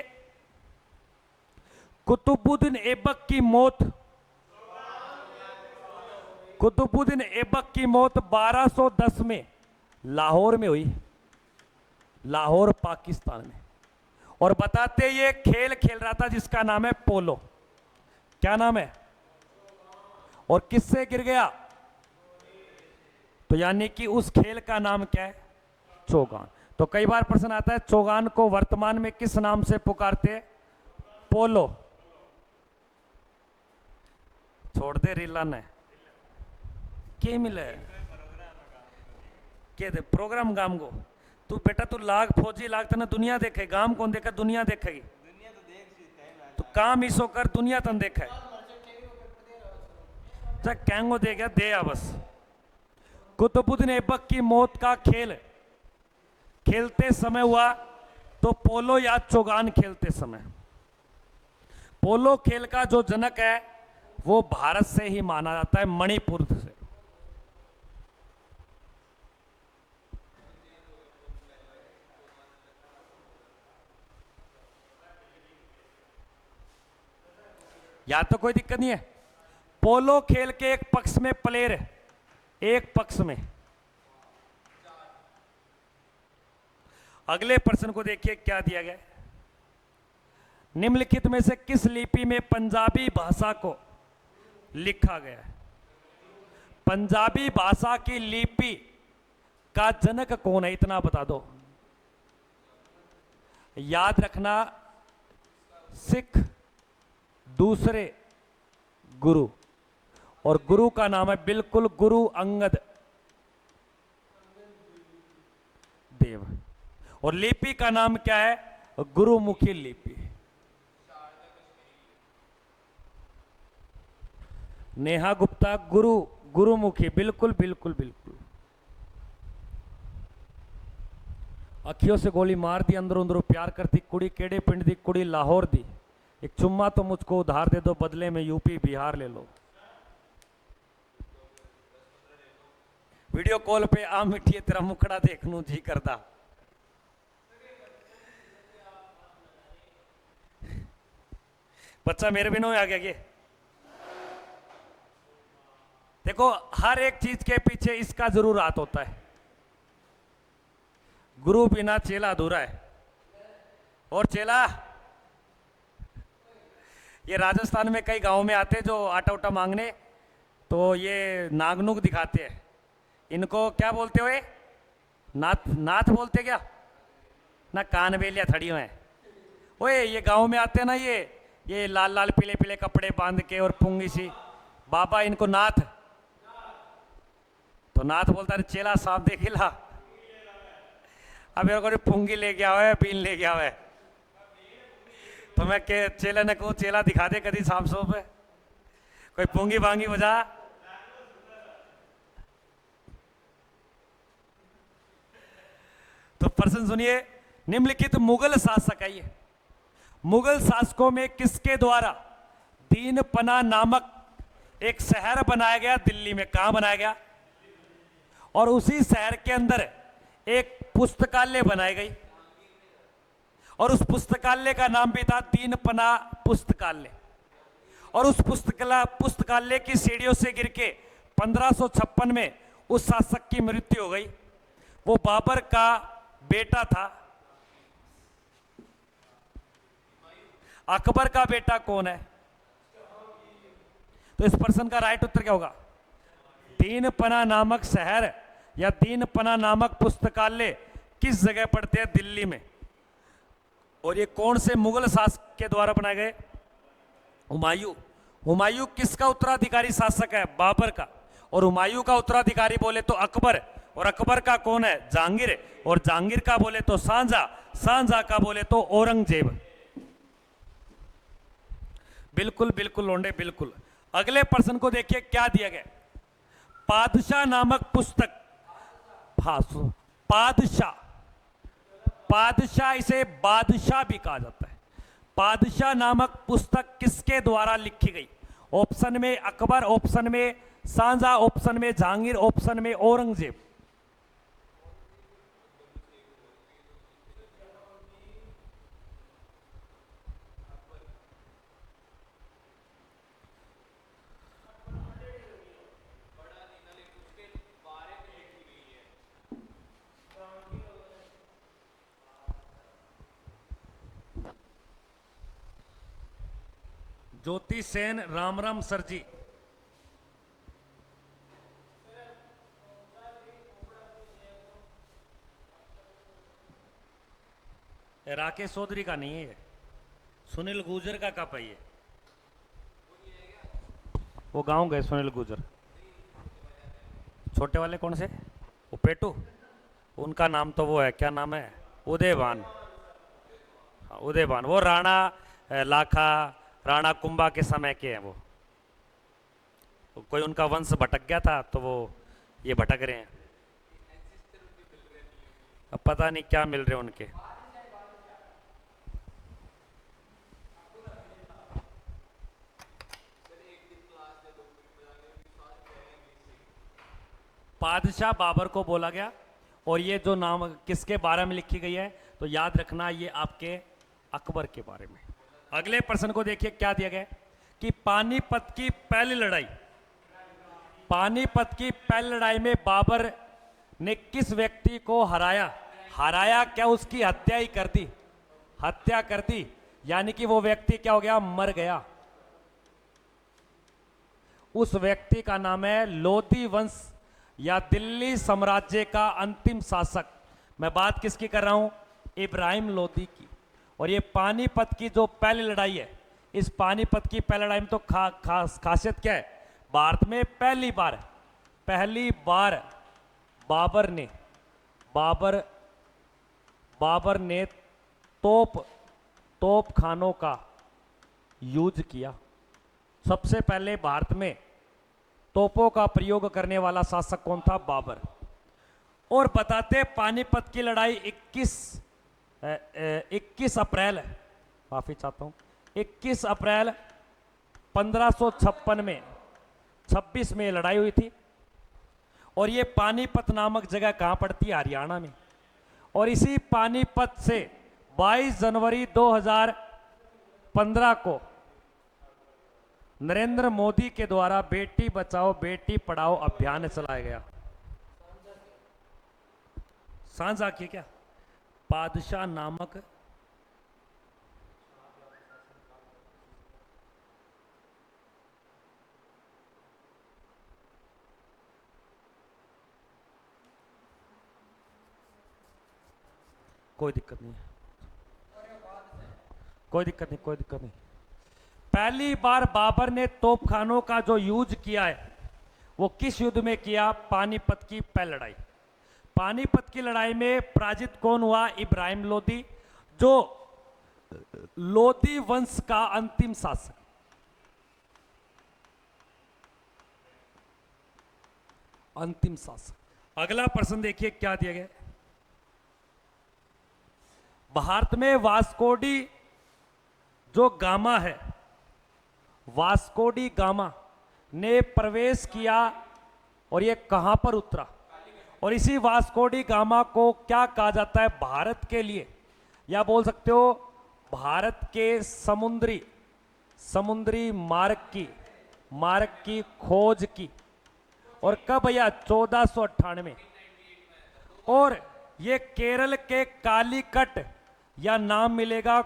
कुतुबुद्दीन ऐबक की मौत 1210 में लाहौर में हुई, लाहौर पाकिस्तान में। और बताते ये खेल खेल रहा था जिसका नाम है पोलो। क्या नाम है? और किससे गिर गया? तो यानी कि उस खेल का नाम क्या है? चौगान। तो कई बार प्रश्न आता है चौगान को वर्तमान में किस नाम से पुकारते हैं? पोलो। छोड़ दे रीलन है के मिले के दे प्रोग्राम गाम को। तू बेटा तू लाख फौजी लाख तना दुनिया देखे, गाम कौन देखा? दुनिया देखेगी। तो काम इसो कर, दुनिया तन देखा है। कैंगो दे गया दे बस। कुतुबुद्दीन ऐबक की मौत का खेल खेलते समय हुआ तो पोलो या चौगान खेलते समय। पोलो खेल का जो जनक है वो भारत से ही माना जाता है, मणिपुर से। या तो कोई दिक्कत नहीं है। पोलो खेल के एक पक्ष में प्लेयर है, एक पक्ष में। अगले प्रश्न को देखिए क्या दिया गया। निम्नलिखित में से किस लिपि में पंजाबी भाषा को लिखा गया है? पंजाबी भाषा की लिपि का जनक कौन है? इतना बता दो। याद रखना, सिख दूसरे गुरु, और गुरु का नाम है बिल्कुल गुरु अंगद देव। और लिपि का नाम क्या है? गुरुमुखी लिपि। नेहा गुप्ता गुरुमुखी, बिल्कुल बिल्कुल बिल्कुल। अखियों से गोली मार दी, अंदरों अंदरों प्यार करती कुड़ी, केड़े पिंड दी कुड़ी लाहौर दी, एक चुम्मा तो मुझको उधार दे दो, बदले में यूपी बिहार ले लो। वीडियो कॉल पे आ मिठिए तेरा मुखड़ा देखनू जी करदा। बच्चा मेरे बिना आ गया ये। देखो हर एक चीज के पीछे इसका जरूर हाथ होता है। गुरु बिना चेला अधूरा है। और चेला ये राजस्थान में कई गांव में आते जो आटा उटा मांगने, तो ये नागनुक दिखाते हैं। इनको क्या बोलते हो? नाथ बोलते क्या ना? कान बेलिया थड़ी हुए। ओए ये गांव में आते हैं ना, ये लाल लाल पीले पीले कपड़े बांध के और पुंगी सी, बाबा इनको नाथ तो नाथ बोलता है चेला सांप देख ला। अब मेरे को पुंगी ले गया है, बीन ले गया है, तो मैं के चेला ने कहूँ चेला दिखा दे कभी सांप सोप है, कोई पुंगी भांगी बजा। तो प्रश्न सुनिए, निम्नलिखित मुगल शासक है ये, मुगल शासकों में किसके द्वारा दीनपना नामक एक शहर बनाया गया दिल्ली में? कहां बनाया गया? और उसी शहर के अंदर एक पुस्तकालय बनाई गई और उस पुस्तकालय का नाम भी था दीनपना पुस्तकालय। और उस पुस्तकालय की सीढ़ियों से गिर के 1556 में उस शासक की मृत्यु हो गई। वो बाबर का बेटा था। अकबर का बेटा कौन है? तो इस प्रश्न का राइट उत्तर क्या होगा? दीनपना नामक शहर या दीनपना नामक पुस्तकालय किस जगह पड़ते हैं? दिल्ली में। और ये कौन से मुगल शासक के द्वारा बनाए गए? हुमायूं। हुमायूं किसका उत्तराधिकारी शासक है? बाबर का। और हुमायूं का उत्तराधिकारी बोले तो अकबर, और अकबर का कौन है? जहांगीर। और जहांगीर का बोले तो शाहजहां, शाहजहां का बोले तो औरंगजेब। बिल्कुल बिल्कुल लोंडे बिल्कुल। अगले प्रश्न को देखिए क्या दिया गया। पादशाह नामक पुस्तक, हाँ पादशाह, पादशाह इसे बादशाह भी कहा जाता है। पादशाह नामक पुस्तक किसके द्वारा लिखी गई? ऑप्शन में अकबर, ऑप्शन में शाहजहां, ऑप्शन में जहांगीर, ऑप्शन में औरंगजेब। ज्योति सेन, राम राम सर जी। राकेश चौधरी का नहीं है, सुनील गुर्जर का कप है ये। वो गांव गए सुनील गुर्जर। छोटे वाले कौन से? वो पेटू, उनका नाम तो वो है, क्या नाम है? उदयभान। हाँ उदयभान, वो राणा लाखा, राणा कुंभा के समय के हैं वो। कोई उनका वंश भटक गया था तो वो ये भटक रहे हैं। अब पता नहीं क्या मिल रहे हैं उनके। पादशाह बाबर को बोला गया। और ये जो नाम किसके बारे में लिखी गई है तो याद रखना ये आपके अकबर के बारे में। अगले प्रश्न को देखिए क्या दिया गया कि पानीपत की पहली लड़ाई, पानीपत की पहली लड़ाई में बाबर ने किस व्यक्ति को हराया? हराया क्या, उसकी हत्या ही कर दी, हत्या कर दी, यानी कि वो व्यक्ति क्या हो गया? मर गया। उस व्यक्ति का नाम है लोधी वंश या दिल्ली साम्राज्य का अंतिम शासक। मैं बात किसकी कर रहा हूं? इब्राहिम लोधी की। और ये पानीपत की जो पहली लड़ाई है, इस पानीपत की पहली लड़ाई में तो खासियत क्या है? भारत में पहली बार बाबर ने तोप खानों का यूज किया। सबसे पहले भारत में तोपों का प्रयोग करने वाला शासक कौन था? बाबर। और बताते पानीपत की लड़ाई 21 अप्रैल, माफी चाहता हूं, 21 अप्रैल 1556 में 26 में लड़ाई हुई थी। और ये पानीपत नामक जगह कहां पड़ती है? हरियाणा में। और इसी पानीपत से 22 जनवरी 2015 को नरेंद्र मोदी के द्वारा बेटी बचाओ बेटी पढ़ाओ अभियान चलाया गया। साझा किया क्या? पादशाह नामक कोई दिक्कत नहीं है, कोई दिक्कत नहीं, कोई दिक्कत नहीं। पहली बार बाबर ने तोपखानों का जो यूज किया है वो किस युद्ध में किया? पानीपत की पहली लड़ाई। पानीपत की लड़ाई में पराजित कौन हुआ? इब्राहिम लोदी, जो लोदी वंश का अंतिम शासक। अंतिम शासक। अगला प्रश्न देखिए क्या दिया गया। भारत में वास्कोडी जो गामा है, वास्कोडी गामा ने प्रवेश किया और ये कहां पर उतरा? और इसी वास्कोडी गामा को क्या कहा जाता है भारत के लिए, या बोल सकते हो भारत के समुद्री मार्ग की खोज की। और कब भैया? 1498। और ये केरल के कालीकट या नाम मिलेगा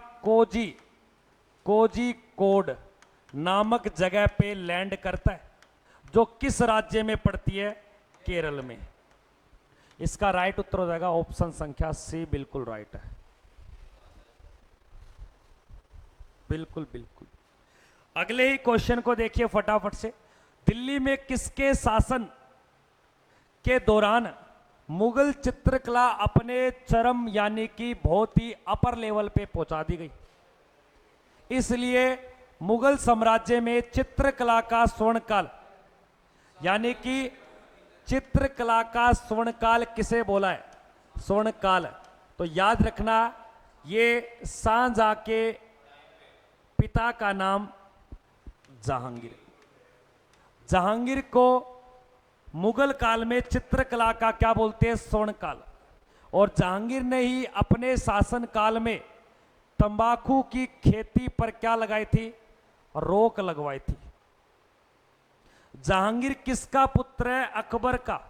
कोझिकोड नामक जगह पे लैंड करता है, जो किस राज्य में पड़ती है? केरल में। इसका राइट उत्तर हो जाएगा ऑप्शन संख्या सी, बिल्कुल राइट है। बिल्कुल बिल्कुल। अगले ही क्वेश्चन को देखिए फटाफट से। दिल्ली में किसके शासन के दौरान मुगल चित्रकला अपने चरम यानी कि बहुत ही अपर लेवल पे पहुंचा दी गई? इसलिए मुगल साम्राज्य में चित्रकला का स्वर्णकाल, यानी कि चित्रकला का स्वर्णकाल किसे बोला है? स्वर्णकाल। तो याद रखना, ये शाहजहां के पिता का नाम जहांगीर। जहांगीर को मुगल काल में चित्रकला का क्या बोलते हैं? स्वर्णकाल। और जहांगीर ने ही अपने शासन काल में तंबाकू की खेती पर क्या लगाई थी? रोक लगवाई थी। जहांगीर किसका पुत्र है? अकबर का।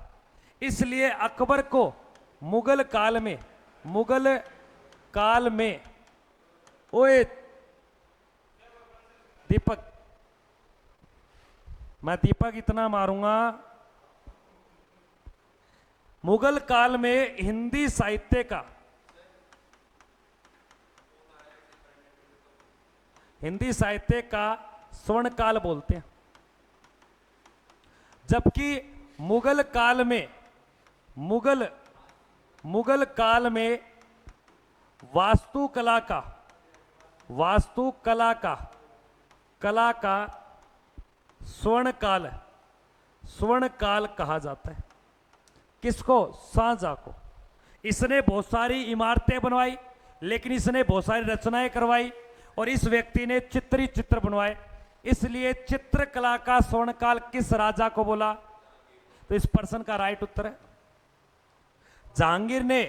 इसलिए अकबर को मुगल काल में ओए दीपक, मैं दीपक इतना मारूंगा। मुगल काल में हिंदी साहित्य का स्वर्णकाल बोलते हैं, जबकि मुगल काल में वास्तुकला का स्वर्णकाल कहा जाता है। किसको? शाहजहां को। इसने बहुत सारी इमारतें बनवाई, लेकिन इसने बहुत सारी रचनाएं करवाई, और इस व्यक्ति ने चित्र बनवाए। इसलिए चित्रकला का स्वर्णकाल किस राजा को बोला? तो इस प्रश्न का राइट उत्तर है जहांगीर ने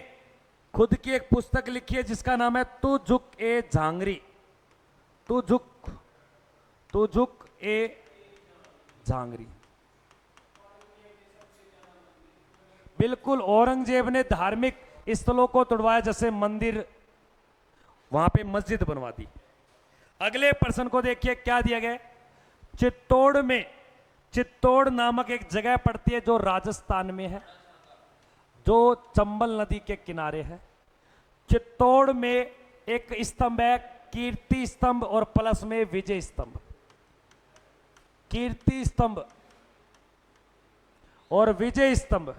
खुद की एक पुस्तक लिखी है जिसका नाम है तू झुक ए झांगरी। तू झुक ए झांगरी। बिल्कुल, औरंगजेब ने धार्मिक स्थलों को तोड़वाया, जैसे मंदिर, वहां पे मस्जिद बनवा दी। अगले प्रश्न को देखिए क्या दिया गया। चित्तौड़ नामक एक जगह पड़ती है जो राजस्थान में है, जो चंबल नदी के किनारे है। चित्तौड़ में एक स्तंभ है कीर्ति स्तंभ और प्लस में विजय स्तंभ। कीर्ति स्तंभ और विजय स्तंभ।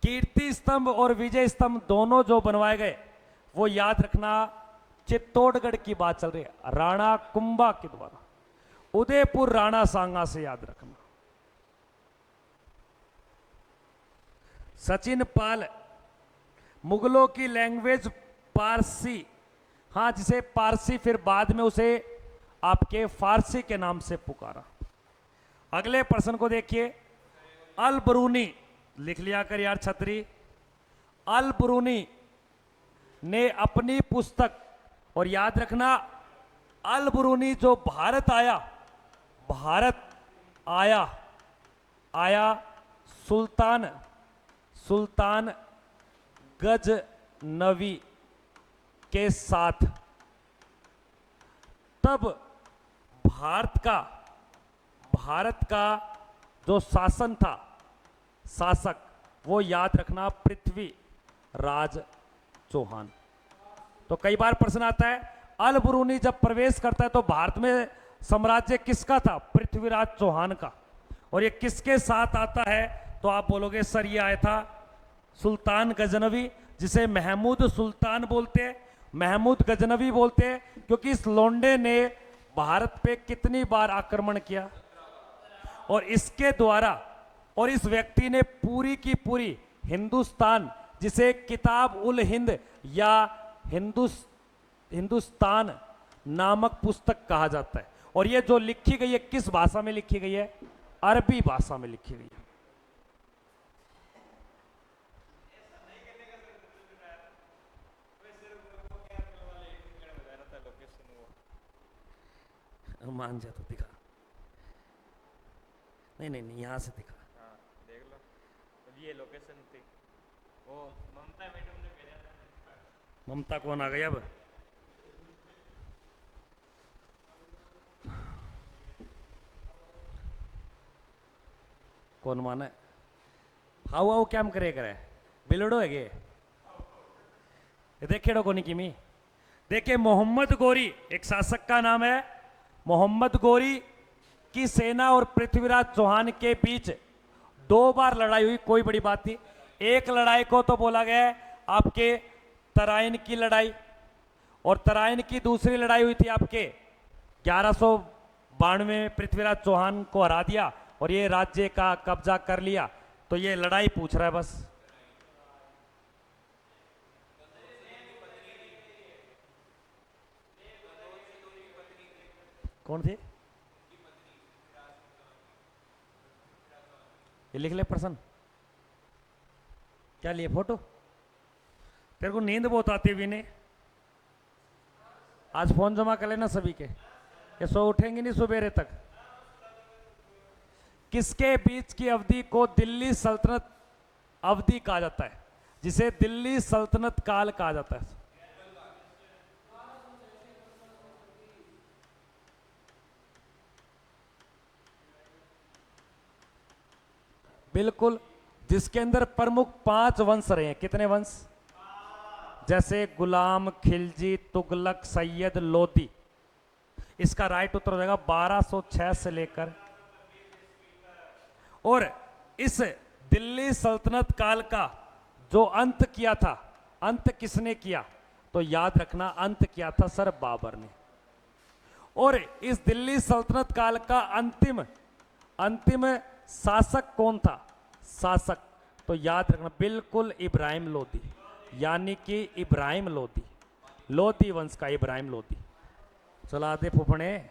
कीर्ति स्तंभ और विजय स्तंभ दोनों जो बनवाए गए, वो याद रखना चित्तौड़गढ़ की बात चल रही है, राणा कुंभा के द्वारा। उदयपुर राणा सांगा से याद रखना। सचिन पाल, मुगलों की लैंग्वेज पारसी, हाँ, जिसे पारसी फिर बाद में उसे आपके फारसी के नाम से पुकारा। अगले प्रश्न को देखिए। अल बरूनी, लिख लिया कर यार छतरी। अल बरूनी ने अपनी पुस्तक, और याद रखना अल बरूनी जो भारत आया सुल्तान गजनवी के साथ, तब भारत का जो शासक वो याद रखना पृथ्वी राज चौहान। तो कई बार प्रश्न आता है अल बरूनी जब प्रवेश करता है तो भारत में साम्राज्य किसका था? पृथ्वीराज चौहान का। और ये किसके साथ आता है? तो आप बोलोगे सर ये आया था सुल्तान गजनवी, जिसे महमूद सुल्तान बोलते हैं, महमूद गजनवी बोलते हैं, क्योंकि इस लोंडे ने भारत पे कितनी बार आक्रमण किया, और इसके द्वारा, और इस व्यक्ति ने पूरी की पूरी हिंदुस्तान, जिसे किताब उल हिंद या हिंदुस्तान नामक पुस्तक कहा जाता है, और ये जो लिखी गई है किस भाषा में लिखी गई है? अरबी भाषा में लिखी गई है। मान जा तो दिखा, नहीं नहीं नहीं, यहां से दिखा। हाँ देख लो, तो ये लोकेशन थी, वो ममता मैडम ने भेजा था। ममता कौन आ गई अब? कौन माने? हाउ हाउ क्या करे करे बिलड़ो है गे देखेड़ो को नहीं किमी। देखिए मोहम्मद गोरी एक शासक का नाम है। मोहम्मद गोरी की सेना और पृथ्वीराज चौहान के बीच 2 बार लड़ाई हुई, कोई बड़ी बात नहीं। एक लड़ाई को तो बोला गया है आपके तराइन की लड़ाई, और तराइन की दूसरी लड़ाई हुई थी आपके 1192 में, पृथ्वीराज चौहान को हरा दिया और ये राज्य का कब्जा कर लिया। तो ये लड़ाई पूछ रहा है बस। कौन थे? ये लिख ले प्रश्न। क्या लिए फोटो? तेरे को नींद बहुत आती है विनय, आज फोन जमा कर लेना सभी के, ये सो उठेंगे नहीं सुबेरे तक। किसके बीच की अवधि को दिल्ली सल्तनत अवधि कहा जाता है, जिसे दिल्ली सल्तनत काल कहा जाता है? बिल्कुल, जिसके अंदर प्रमुख 5 वंश रहे हैं। कितने वंश? जैसे गुलाम, खिलजी, तुगलक, सैयद, लोदी। इसका राइट उत्तर हो जाएगा 1206 से लेकर। और इस दिल्ली सल्तनत काल का जो अंत किया था, अंत किसने किया? तो याद रखना, अंत किया था सर बाबर ने। और इस दिल्ली सल्तनत काल का अंतिम शासक कौन था? शासक, तो याद रखना बिल्कुल इब्राहिम लोदी, यानी कि इब्राहिम लोदी, लोदी वंश का इब्राहिम लोदी। चला दे फुफड़े,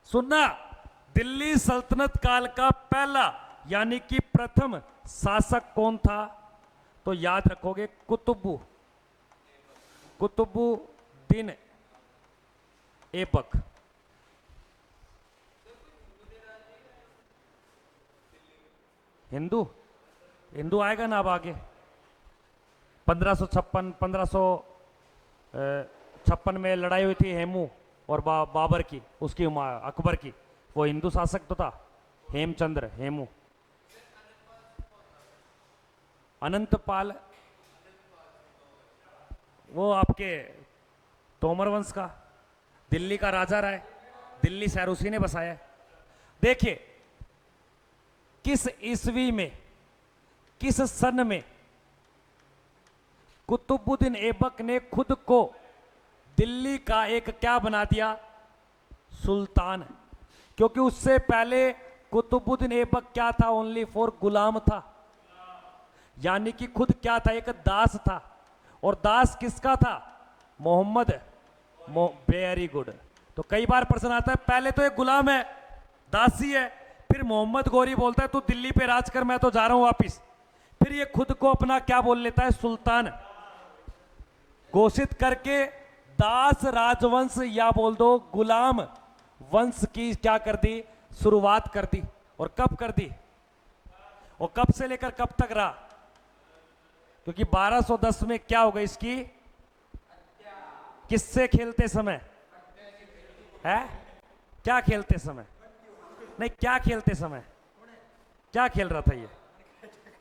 सुनना। दिल्ली सल्तनत काल का पहला यानी कि प्रथम शासक कौन था? तो याद रखोगे कुतुबुद्दीन ऐबक। हिंदू आएगा ना अब आगे। 1556 में लड़ाई हुई थी हेमू और बाबर की, उसकी अकबर की। वो हिंदू शासक तो था, हेमचंद्र, हेमू। अनंतपाल वो आपके तोमर वंश का, दिल्ली का राजा रहा है, दिल्ली शहर उसी ने बसाया है। देखिए किस ईस्वी में, किस सन में कुतुबुद्दीन ऐबक ने खुद को दिल्ली का एक क्या बना दिया? सुल्तान। क्योंकि उससे पहले कुतुबुद्दीन ऐबक क्या था? ओनली फॉर गुलाम था, यानी कि खुद क्या था? एक दास था। और दास किसका था? मोहम्मद। Very good. तो कई बार प्रश्न आता है, पहले तो एक गुलाम है, दासी है, फिर मोहम्मद गोरी बोलता है तू दिल्ली पे राज कर, मैं तो जा रहा हूं वापिस। फिर ये खुद को अपना क्या बोल लेता है? सुल्तान घोषित करके दास राजवंश या बोल दो गुलाम वंश की क्या कर दी? शुरुआत कर दी। और कब कर दी? और कब से लेकर कब तक रहा? क्योंकि 1210 में क्या होगा इसकी? किससे खेलते समय है? क्या खेलते समय? नहीं, क्या खेलते समय? क्या खेल रहा था ये?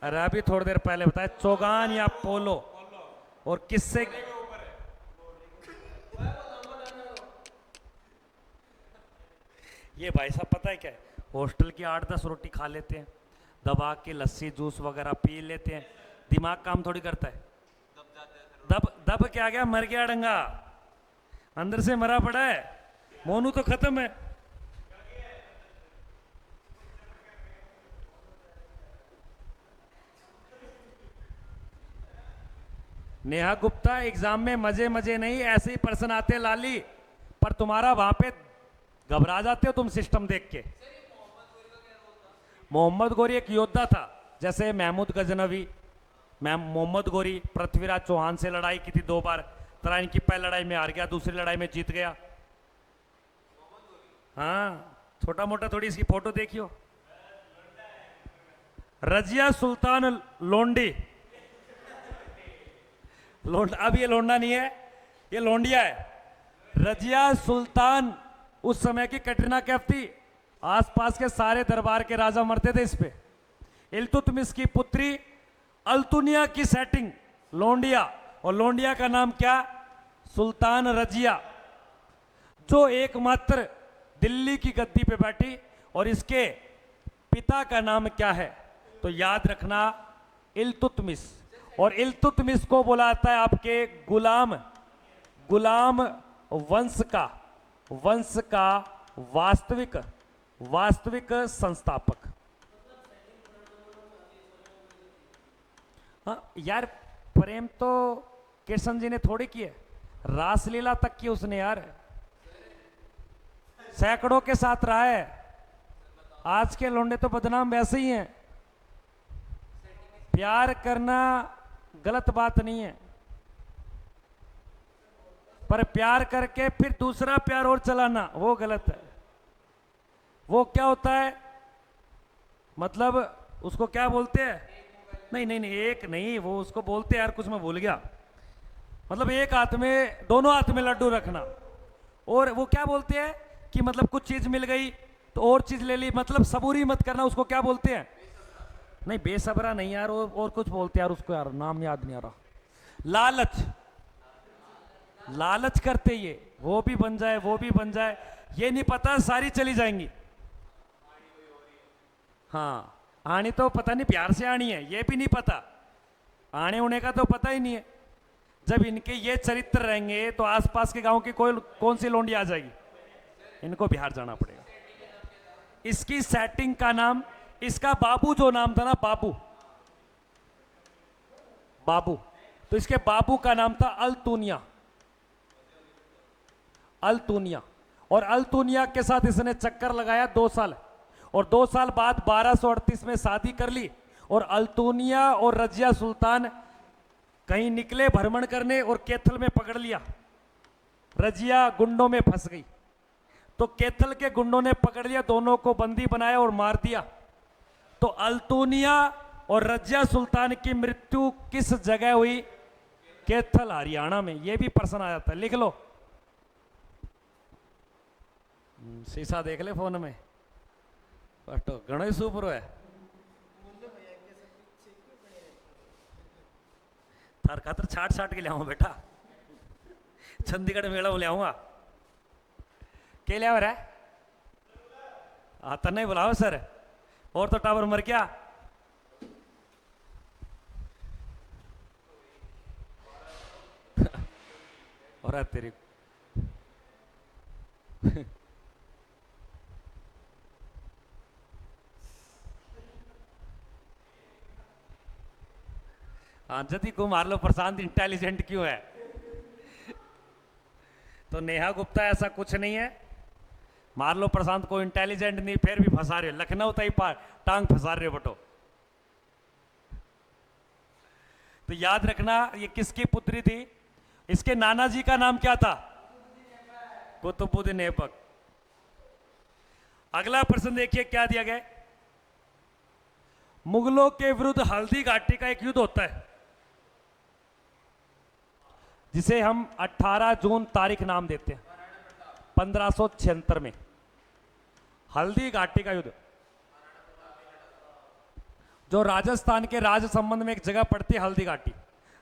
अरे अभी थोड़ी देर पहले बताया, चौगान या पोलो। और किससे? ये भाई साहब पता है क्या है, हॉस्टल की 8-10 रोटी खा लेते हैं, दबा के लस्सी जूस वगैरह पी लेते हैं, दिमाग काम थोड़ी करता है। दब दब क्या गया, मर गया डंगा, अंदर से मरा पड़ा है, मोनू तो खत्म है। नेहा गुप्ता, एग्जाम में मजे मजे नहीं, ऐसे ही पर्सन आते हैं लाली, पर तुम्हारा वहां पे घबरा जाते हो तुम सिस्टम देख के। मोहम्मद गोरी एक योद्धा था, जैसे महमूद गजनवी, मोहम्मद गोरी पृथ्वीराज चौहान से लड़ाई की थी 2 बार, तराइन की पहली लड़ाई में हार गया, दूसरी लड़ाई में जीत गया। हाँ, छोटा मोटा थोड़ी, इसकी फोटो देखियो। रजिया सुल्तान लोंडी, अब ये लोंडा नहीं है, ये लोंडिया है। रजिया सुल्तान उस समय की कैटरीना कैफ थी, आसपास के सारे दरबार के राजा मरते थे इस पे। इल्तुतमिश की पुत्री अल्तुनिया की सेटिंग लोंडिया, और लोंडिया का नाम क्या, सुल्तान रजिया, जो एकमात्र दिल्ली की गद्दी पे बैठी। और इसके पिता का नाम क्या है, तो याद रखना इल्तुतमिश। और इल्तुतमिश को बोला जाता है आपके गुलाम वंश का वास्तविक संस्थापक। हाँ यार, प्रेम तो कृष्ण जी ने थोड़ी की है, रासलीला तक की उसने यार, सैकड़ों के साथ रहा है। आज के लोंडे तो बदनाम वैसे ही हैं। प्यार करना गलत बात नहीं है, पर प्यार करके फिर दूसरा प्यार और चलाना वो गलत है। वो क्या होता है, मतलब उसको क्या बोलते हैं, नहीं, एक नहीं, वो उसको बोलते हैं यार, कुछ मैं भूल गया, मतलब एक हाथ में, दोनों हाथ में लड्डू रखना। और वो क्या बोलते हैं कि मतलब कुछ चीज मिल गई तो और चीज ले ली, मतलब सबूरी मत करना, उसको क्या बोलते हैं, नहीं बेसब्रा नहीं यार, और कुछ बोलते हैं यार उसको, यार नाम याद नहीं आ रहा। लालच करते, ये वो भी बन जाए, वो भी बन जाए, ये नहीं पता सारी चली जाएंगी। हाँ, आनी तो पता नहीं प्यार से आनी है, ये भी नहीं पता, आने होने का तो पता ही नहीं है। जब इनके ये चरित्र रहेंगे तो आसपास के गांव की कौन सी लोंडी आ जाएगी, इनको बिहार जाना पड़ेगा। इसकी सेटिंग का नाम, इसका बाबू जो नाम था ना, बाबू, तो इसके बाबू का नाम था अल्तुनिया। और अल्तुनिया के साथ इसने चक्कर लगाया 2 साल, और 2 साल बाद 1238 में शादी कर ली। और अल्तुनिया और रजिया सुल्तान कहीं निकले भ्रमण करने और कैथल में पकड़ लिया। रजिया गुंडों में फंस गई, तो कैथल के गुंडों ने पकड़ लिया, दोनों को बंदी बनाया और मार दिया। तो अल्तुनिया और रजिया सुल्तान की मृत्यु किस जगह हुई, कैथल हरियाणा में। यह भी प्रश्न आ जाता है, लिख लो, शीशा देख ले फोन में, बट घणो ही सुपरो है। थार खातर छाट के लियाऊंगा बेटा, चंडीगढ़ मेला में लियाऊंगा। के लिया रहा है, आता नहीं बुलाओ सर, और तो टावर मर गया। और तेरी हाँ, जति को मार लो, प्रशांत इंटेलिजेंट क्यों है। तो नेहा गुप्ता ऐसा कुछ नहीं है, मार लो प्रशांत को इंटेलिजेंट नहीं, फिर भी फंसा रहे हो, लखनऊ तई टांग फंसा रहे हो बटो। तो याद रखना ये किसकी पुत्री थी, इसके नाना जी का नाम क्या था, कुतुबुद्दीन ऐबक। अगला प्रश्न देखिए क्या दिया गया, मुगलों के विरुद्ध हल्दी घाटी का एक युद्ध होता है जिसे हम 18 जून तारीख नाम देते हैं, 1576 में हल्दी घाटी का युद्ध, जो राजस्थान के राज संबंध में एक जगह पड़ती है हल्दी घाटी,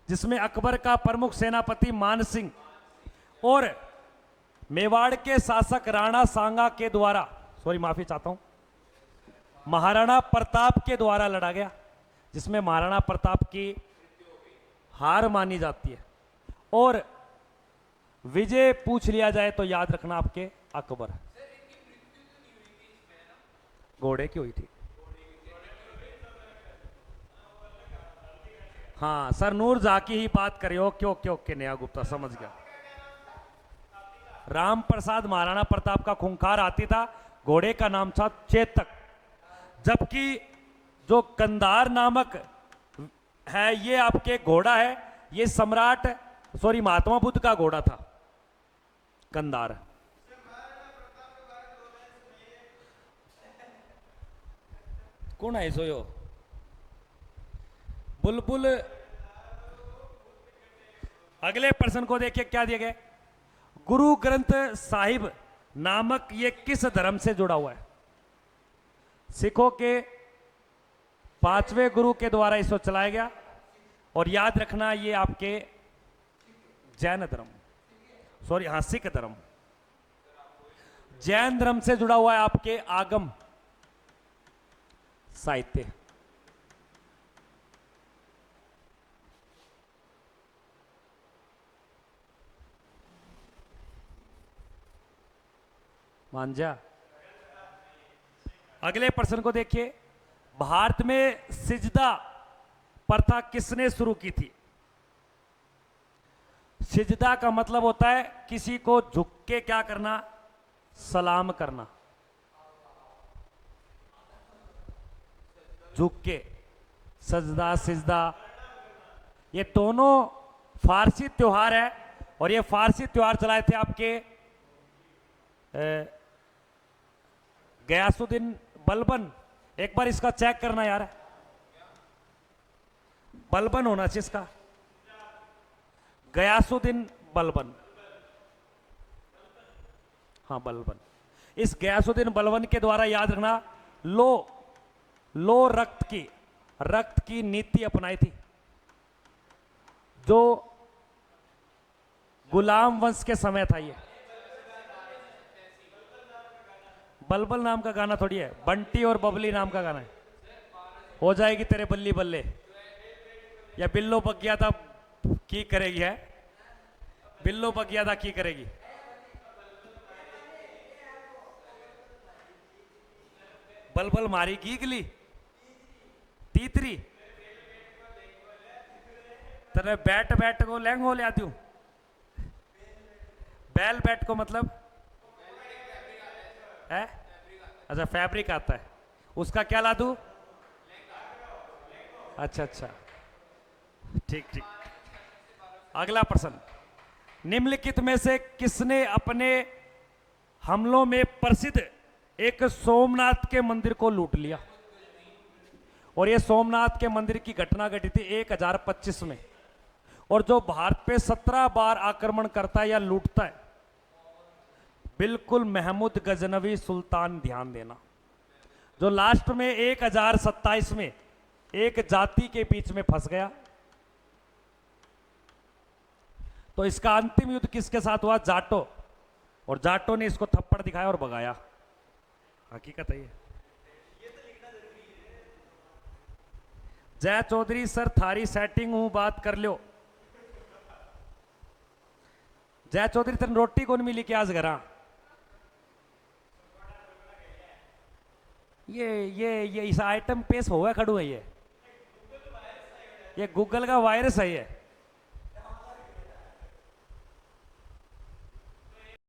जिसमें अकबर का प्रमुख सेनापति मान सिंह और मेवाड़ के शासक राणा सांगा के द्वारा सॉरी माफी चाहता हूं, महाराणा प्रताप के द्वारा लड़ा गया, जिसमें महाराणा प्रताप की हार मानी जाती है। और विजय पूछ लिया जाए तो याद रखना आपके अकबर। घोड़े की हुई थी। हाँ सर, नूर जहा की ही बात करे। ओके ओके ओके, नया गुप्ता समझ गया। राम प्रसाद महाराणा प्रताप का खूंखार हाथी था, घोड़े का नाम था चेतक। जबकि जो कंधार नामक है ये आपके घोड़ा है, ये सम्राट सॉरी महात्मा बुद्ध का घोड़ा था कंधार। कौन है सोयो बुलबुल। अगले प्रश्न को देखिए क्या दिया गया। गुरु ग्रंथ साहिब नामक ये किस धर्म से जुड़ा हुआ है? सिखों के 5वें गुरु के द्वारा इसको चलाया गया। और याद रखना ये आपके जैन धर्म, सॉरी हाँ सिख धर्म, जैन धर्म से जुड़ा हुआ है आपके आगम साहित्य। मांझा। अगले प्रश्न को देखिए। भारत में सिजदा प्रथा किसने शुरू की थी? सिजदा का मतलब होता है किसी को झुक के क्या करना, सलाम करना। झुक के, सजदा सिजदा, ये दोनों फारसी त्योहार है। और ये फारसी त्योहार चलाए थे आपके गयासुद्दीन बलबन। एक बार इसका चेक करना यार, बलबन होना चाहिए इसका, गयासुद्दीन बलबन। हाँ बलबन। इस गयासुद्दीन बलबन के द्वारा याद रखना लो रक्त की नीति अपनाई थी। जो गुलाम वंश के समय था ये। बलबल नाम का गाना थोड़ी है, बंटी और बबली नाम का गाना है। हो जाएगी तेरे बल्ली बल्ले, या बिल्लो बगिया था की करेगी है, बिल्लो बगिया था की करेगी। बलबल मारी गीगली तीतरी तेरे बैट को लैंगो ले आती हूं। बैल बैट को मतलब है, अच्छा फैब्रिक आता है उसका, क्या ला दूं? अच्छा ठीक। अगला प्रश्न। निम्नलिखित में से किसने अपने हमलों में प्रसिद्ध एक सोमनाथ के मंदिर को लूट लिया? और यह सोमनाथ के मंदिर की घटना घटी थी 1025 में। और जो भारत पे 17 बार आक्रमण करता है या लूटता है, बिल्कुल महमूद गजनवी सुल्तान। ध्यान देना, जो लास्ट में 1027 में एक जाति के बीच में फंस गया। तो इसका अंतिम युद्ध किसके साथ हुआ? जाटो। और जाटो ने इसको थप्पड़ दिखाया और भगाया। हकीकत है ये। जय चौधरी सर थारी सेटिंग हूं, बात कर लो। जय चौधरी तेन रोटी कौन मिली क्या आज घरा? ये इस आइटम पेश हुआ खड़ू है ये गूगल का वायरस है ये।